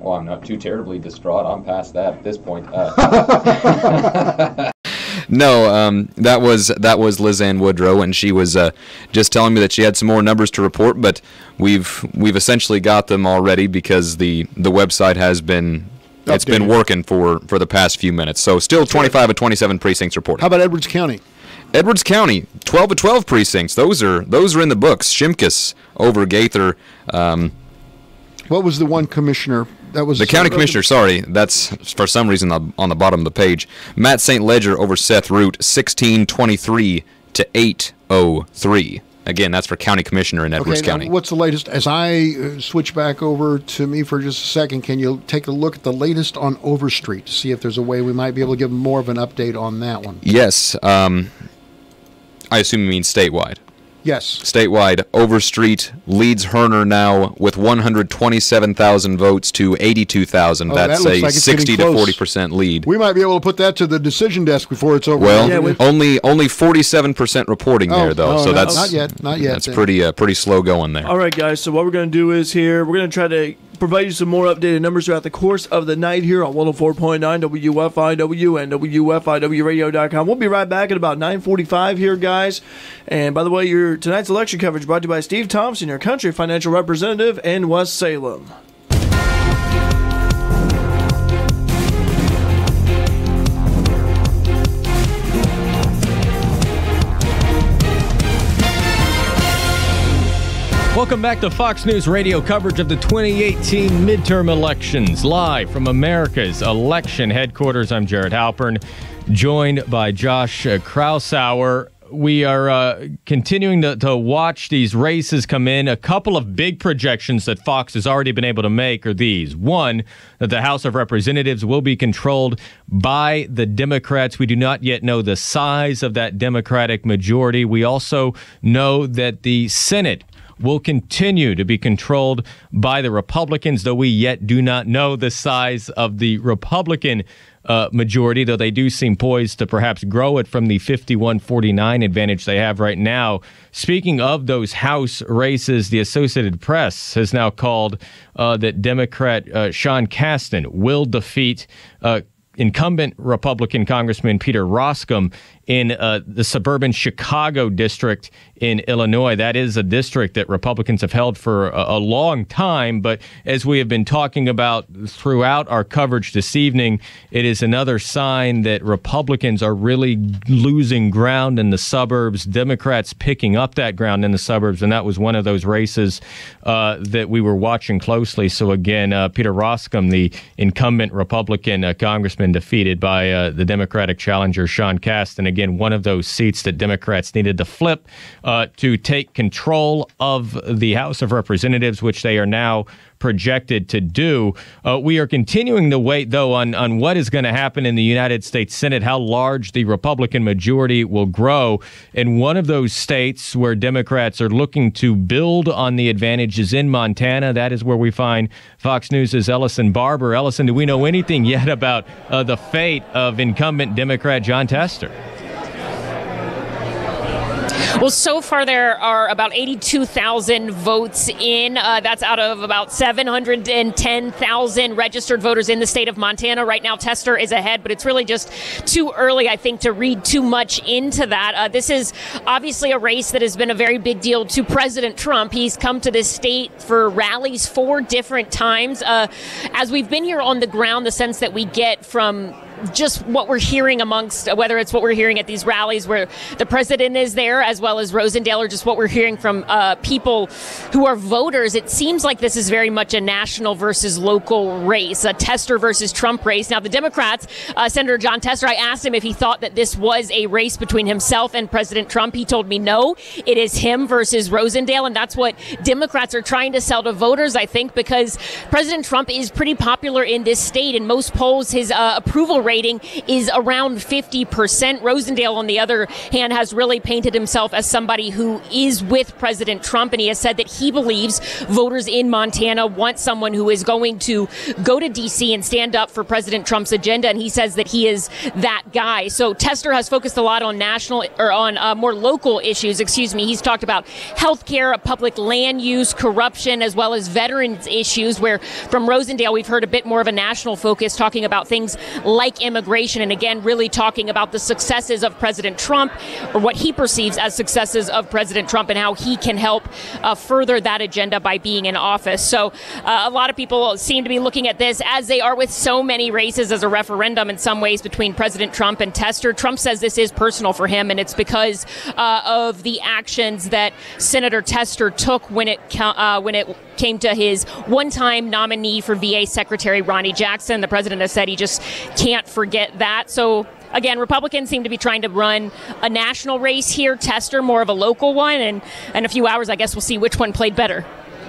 Well, I'm not too terribly distraught. I'm past that at this point. No, that was Liz Ann Woodrow, and she was just telling me that she had some more numbers to report, but we've essentially got them already because the website has been updated. It's been working for the past few minutes. So still 25 of 27 precincts reported. How about Edwards County? Edwards County, 12 of 12 precincts. Those are in the books. Shimkus over Gaither. What was the one commissioner? That was the county commissioner. Sorry, that's for some reason on the bottom of the page. Matt St. Ledger over Seth Root, 1623 to 803. Again, that's for county commissioner in Edwards County. What's the latest? As I switch back over to me for just a second, can you take a look at the latest on Overstreet to see if there's a way we might be able to give more of an update on that one? Yes. I assume you mean statewide. Yes. Statewide, Overstreet leads Herner now with 127,000 votes to 82,000. That's a 60 to 40% lead. We might be able to put that to the decision desk before it's over. Well, only 47% reporting there, though. So that's not yet. That's pretty slow going there. All right, guys. So what we're going to do is we're going to try to provide you some more updated numbers throughout the course of the night here on 104.9 WFIW and WFIWradio.com. We'll be right back at about 9:45 here, guys. And by the way, tonight's election coverage brought to you by Steve Thompson, your country financial representative in West Salem. Welcome back to Fox News Radio coverage of the 2018 midterm elections, live from America's election headquarters. I'm Jared Halpern, joined by Josh Krausauer. We are continuing to watch these races come in. A couple of big projections that Fox has already been able to make are these. One, that the House of Representatives will be controlled by the Democrats. We do not yet know the size of that Democratic majority. We also know that the Senate will continue to be controlled by the Republicans, though we yet do not know the size of the Republican majority, though they do seem poised to perhaps grow it from the 51-49 advantage they have right now. Speaking of those House races, the Associated Press has now called that Democrat Sean Casten will defeat incumbent Republican Congressman Peter Roskam in the suburban Chicago district in Illinois. That is a district that Republicans have held for a long time, but as we have been talking about throughout our coverage this evening, it is another sign that Republicans are really losing ground in the suburbs, Democrats picking up that ground in the suburbs, and that was one of those races that we were watching closely. So again, Peter Roskam, the incumbent Republican congressman, defeated by the Democratic challenger Sean Casten. Again, one of those seats that Democrats needed to flip to take control of the House of Representatives, which they are now projected to do. We are continuing to wait, though, on what is going to happen in the United States Senate, how large the Republican majority will grow. In one of those states where Democrats are looking to build on the advantages in Montana, that is where we find Fox News' Ellison Barber. Ellison, do we know anything yet about the fate of incumbent Democrat Jon Tester? Well, so far there are about 82,000 votes in. That's out of about 710,000 registered voters in the state of Montana. Right now, Tester is ahead, but it's really just too early, I think, to read too much into that. This is obviously a race that has been a very big deal to President Trump. He's come to this state for rallies 4 different times. As we've been here on the ground, the sense that we get from just what we're hearing amongst, whether it's what we're hearing at these rallies where the president is there, as well as Rosendale, or just what we're hearing from people who are voters, it seems like this is very much a national versus local race, a Tester versus Trump race. Now, the Democrats, Senator Jon Tester, I asked him if he thought that this was a race between himself and President Trump. He told me no, it is him versus Rosendale, and that's what Democrats are trying to sell to voters, I think, because President Trump is pretty popular in this state. In most polls, his approval rate rating is around 50%. Rosendale, on the other hand, has really painted himself as somebody who is with President Trump, and he has said that he believes voters in Montana want someone who is going to go to D.C. and stand up for President Trump's agenda, and he says that he is that guy. So Tester has focused a lot on more local issues. He's talked about health care, public land use, corruption, as well as veterans issues, where from Rosendale we've heard a bit more of a national focus, talking about things like immigration, and again really talking about the successes of President Trump, or what he perceives as successes of President Trump, and how he can help further that agenda by being in office. So a lot of people seem to be looking at this, as they are with so many races, as a referendum in some ways between President Trump and Tester. Trump says this is personal for him, and it's because of the actions that Senator Tester took when it came to his one-time nominee for VA Secretary Ronnie Jackson. The president has said he just can't forget that. So again, Republicans seem to be trying to run a national race here. Tester more of a local one, and in a few hours I guess we'll see which one played better.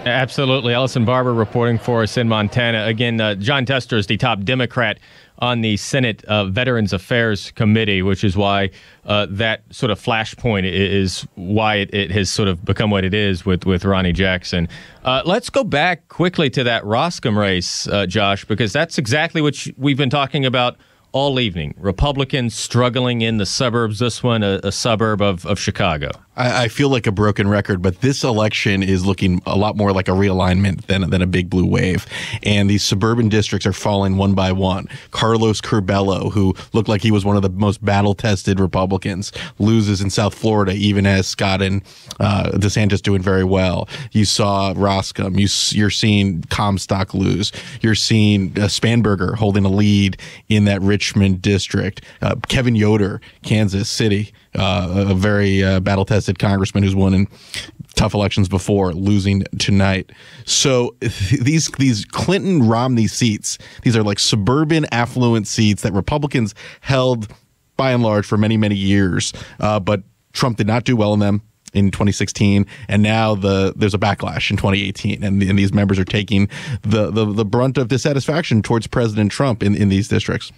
Absolutely. Ellison Barber reporting for us in Montana. Again, Jon Tester is the top Democrat on the Senate Veterans Affairs Committee, which is why that sort of flashpoint is why it has sort of become what it is with Ronnie Jackson. Let's go back quickly to that Roscombe race, Josh, because that's exactly what we've been talking about all evening. Republicans struggling in the suburbs, this one a suburb of Chicago. I feel like a broken record, but this election is looking a lot more like a realignment than a big blue wave. And these suburban districts are falling one by one. Carlos Curbelo, who looked like he was one of the most battle-tested Republicans, loses in South Florida, even as Scott and DeSantis doing very well. You saw Roscombe. You're seeing Comstock lose. You're seeing Spanberger holding a lead in that Richmond district. Kevin Yoder, Kansas City, a very battle-tested congressman who's won in tough elections before, losing tonight. So these Clinton-Romney seats, these are like suburban affluent seats that Republicans held by and large for many, many years. But Trump did not do well in them in 2016, and now there's a backlash in 2018, and these members are taking the brunt of dissatisfaction towards President Trump in these districts.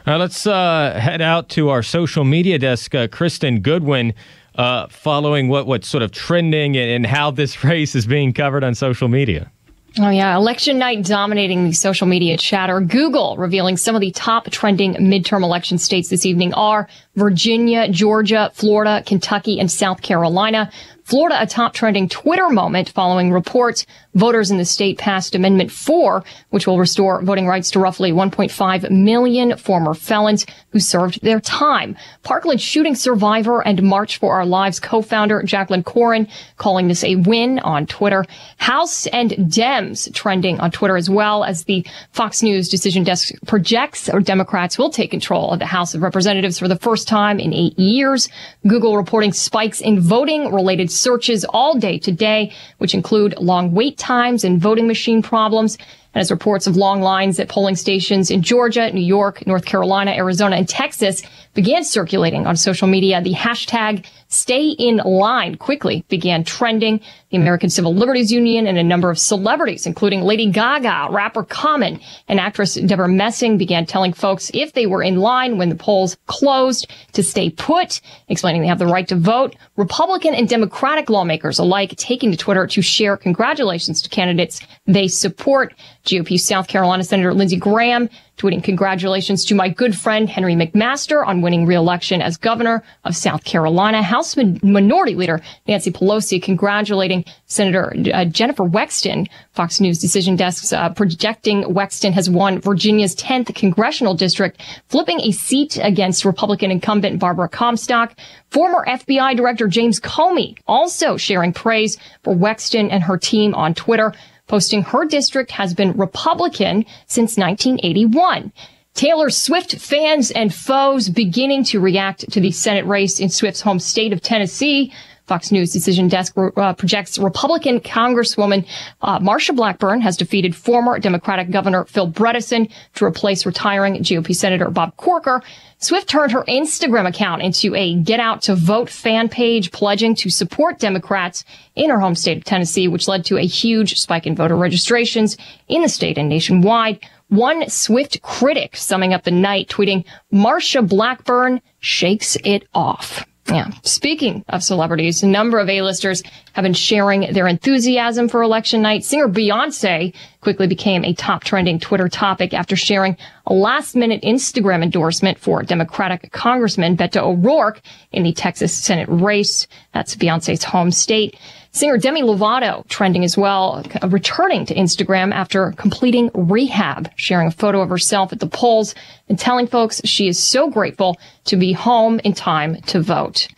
Let's head out to our social media desk. Kristen Goodwin, following what's sort of trending and how this race is being covered on social media. Oh, yeah. Election night dominating the social media chatter. Google revealing some of the top trending midterm election states this evening are Virginia, Georgia, Florida, Kentucky, and South Carolina. Florida, a top trending Twitter moment following reports voters in the state passed Amendment 4, which will restore voting rights to roughly 1.5 million former felons who served their time. Parkland shooting survivor and March for Our Lives co-founder Jacqueline Corin calling this a win on Twitter. House and Dems trending on Twitter as well, as the Fox News decision desk projects Democrats will take control of the House of Representatives for the first time in 8 years. Google reporting spikes in voting-related searches all day today, which include long wait times and voting machine problems. And as reports of long lines at polling stations in Georgia, New York, North Carolina, Arizona, and Texas began circulating on social media, the hashtag Stay in Line quickly began trending. The American Civil Liberties Union and a number of celebrities, including Lady Gaga, rapper Common, and actress Deborah Messing, began telling folks if they were in line when the polls closed to stay put, explaining they have the right to vote. Republican and Democratic lawmakers alike taking to Twitter to share congratulations to candidates they support. GOP South Carolina Senator Lindsey Graham tweeting congratulations to my good friend Henry McMaster on winning re-election as governor of South Carolina. House Minority Leader Nancy Pelosi congratulating Senator Jennifer Wexton. Fox News decision desks projecting Wexton has won Virginia's 10th congressional district, flipping a seat against Republican incumbent Barbara Comstock. Former FBI Director James Comey also sharing praise for Wexton and her team on Twitter, posting her district has been Republican since 1981. Taylor Swift fans and foes beginning to react to the Senate race in Swift's home state of Tennessee. Fox News Decision Desk projects Republican Congresswoman Marsha Blackburn has defeated former Democratic Governor Phil Bredesen to replace retiring GOP Senator Bob Corker. Swift turned her Instagram account into a Get Out to Vote fan page, pledging to support Democrats in her home state of Tennessee, which led to a huge spike in voter registrations in the state and nationwide. One Swift critic summing up the night, tweeting, "Marsha Blackburn shakes it off." Yeah. Speaking of celebrities, a number of A-listers have been sharing their enthusiasm for election night. Singer Beyonce quickly became a top trending Twitter topic after sharing a last-minute Instagram endorsement for Democratic Congressman Beto O'Rourke in the Texas Senate race. That's Beyonce's home state. Singer Demi Lovato trending as well, returning to Instagram after completing rehab, sharing a photo of herself at the polls and telling folks she is so grateful to be home in time to vote.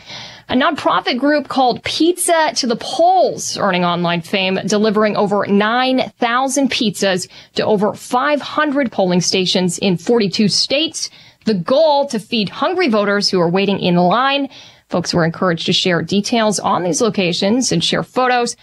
A nonprofit group called Pizza to the Polls, earning online fame, delivering over 9,000 pizzas to over 500 polling stations in 42 states. The goal to feed hungry voters who are waiting in line. Folks were encouraged to share details on these locations and share photos,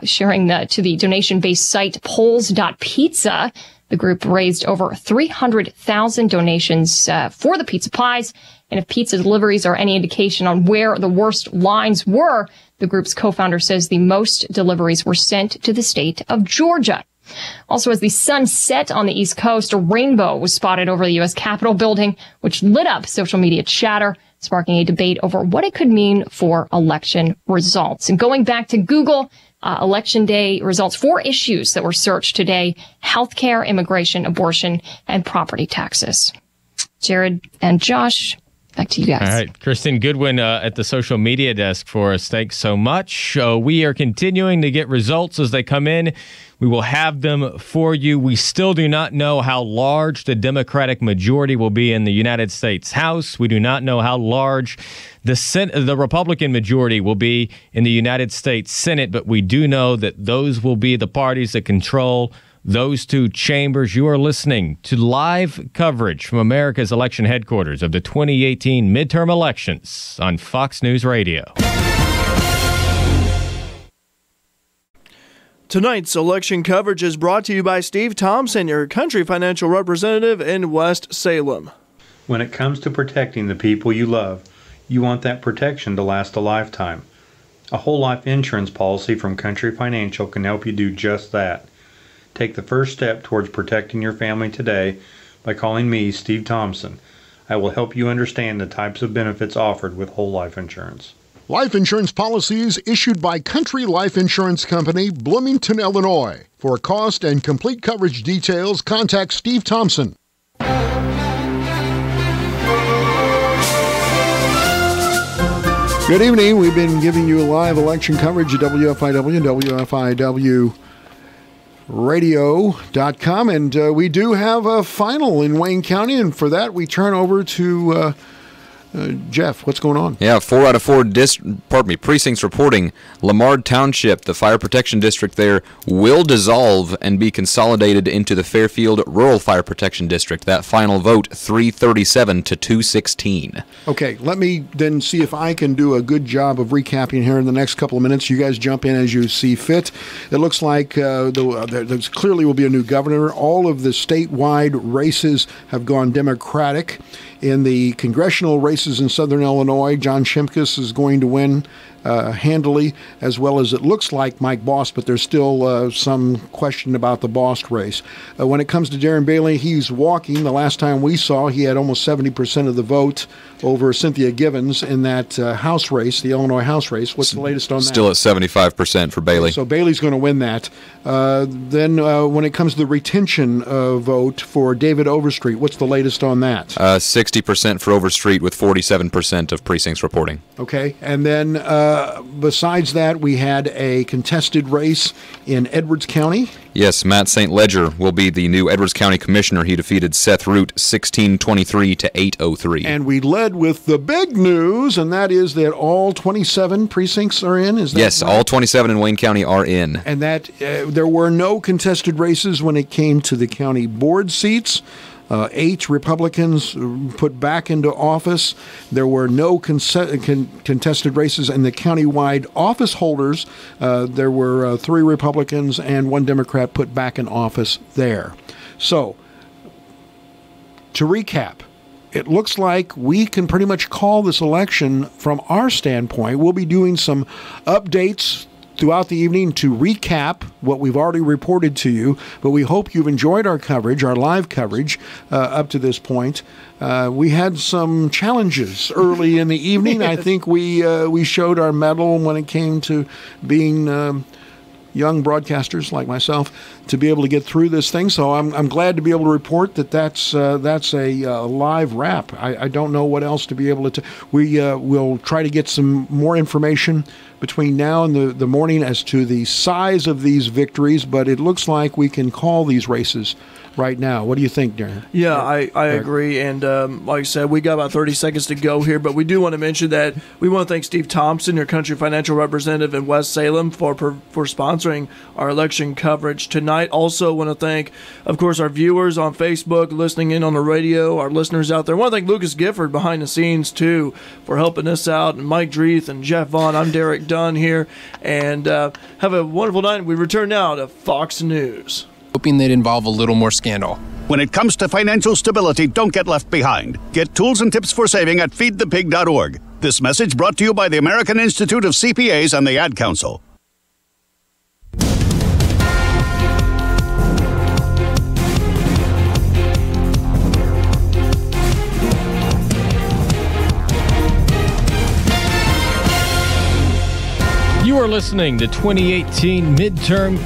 sharing to the donation-based site polls.pizza. The group raised over 300,000 donations for the pizza pies. And if pizza deliveries are any indication on where the worst lines were, the group's co-founder says the most deliveries were sent to the state of Georgia. Also, as the sun set on the East Coast, a rainbow was spotted over the U.S. Capitol building, which lit up social media chatter, sparking a debate over what it could mean for election results. And going back to Google, Election Day results, 4 issues that were searched today: healthcare, immigration, abortion, and property taxes. Jared and Josh, back to you guys. All right. Kristen Goodwin at the social media desk for us. Thanks so much. We are continuing to get results as they come in. We will have them for you. We still do not know how large the Democratic majority will be in the United States House. We do not know how large the Republican majority will be in the United States Senate, but we do know that those will be the parties that control those 2 chambers. You are listening to live coverage from America's election headquarters of the 2018 midterm elections on Fox News Radio. Tonight's election coverage is brought to you by Steve Thompson, your country financial representative in West Salem. When it comes to protecting the people you love, you want that protection to last a lifetime. A whole life insurance policy from Country Financial can help you do just that. Take the first step towards protecting your family today by calling me, Steve Thompson. I will help you understand the types of benefits offered with whole life insurance. Life insurance policies issued by Country Life Insurance Company, Bloomington, Illinois. For cost and complete coverage details, contact Steve Thompson. Good evening. We've been giving you live election coverage at WFIW and WFIW radio.com, and we do have a final in Wayne County, and for that we turn over to Jeff. What's going on? Yeah, 4 out of 4 precincts reporting Lamar Township, the fire protection district there, will dissolve and be consolidated into the Fairfield Rural Fire Protection District. That final vote, 337 to 216. Okay, let me then see if I can do a good job of recapping here in the next couple of minutes. You guys jump in as you see fit. It looks like there clearly will be a new governor. All of the statewide races have gone Democratic. In the congressional races in southern Illinois, John Shimkus is going to win handily, as well as it looks like Mike Bost, but there's still some question about the Bost race. When it comes to Darren Bailey, he's walking. The last time we saw, he had almost 70% of the vote over Cynthia Givens in that House race, the Illinois House race. What's the latest on that? Still at 75% for Bailey. So Bailey's going to win that. Then when it comes to the retention vote for David Overstreet, what's the latest on that? 60% for Overstreet with 47% of precincts reporting. Okay. And then besides that, we had a contested race in Edwards County. Yes, Matt St. Ledger will be the new Edwards County Commissioner. He defeated Seth Root 1623 to 803. And we led with the big news, and that is that all 27 precincts are in. Is that yes, right? all 27 in Wayne County are in. And that there were no contested races when it came to the county board seats. 8 Republicans put back into office. There were no contested races in the countywide office holders. There were 3 Republicans and 1 Democrat put back in office there. So, to recap, it looks like we can pretty much call this election from our standpoint. We'll be doing some updates throughout the evening to recap what we've already reported to you, but we hope you've enjoyed our coverage, our live coverage up to this point. We had some challenges early in the evening. I think we showed our mettle when it came to being young broadcasters like myself to be able to get through this thing. So I'm glad to be able to report that's a live wrap. I don't know what else to be able to. We'll try to get some more information between now and the morning as to the size of these victories, but it looks like we can call these races right now. What do you think, Darren? Yeah, I agree. And like I said, we got about 30 seconds to go here, but we do want to mention that we want to thank Steve Thompson, your country financial representative in West Salem, for sponsoring our election coverage tonight. Also want to thank, of course, our viewers on Facebook, listening in on the radio, our listeners out there. I want to thank Lucas Gifford behind the scenes, too, for helping us out, and Mike Dreeth and Jeff Vaughn. I'm Derek Dunn here, and have a wonderful night. We return now to Fox News. Hoping they'd involve a little more scandal. When it comes to financial stability, don't get left behind. Get tools and tips for saving at feedthepig.org. This message brought to you by the American Institute of CPAs and the Ad Council. You are listening to 2018 midterm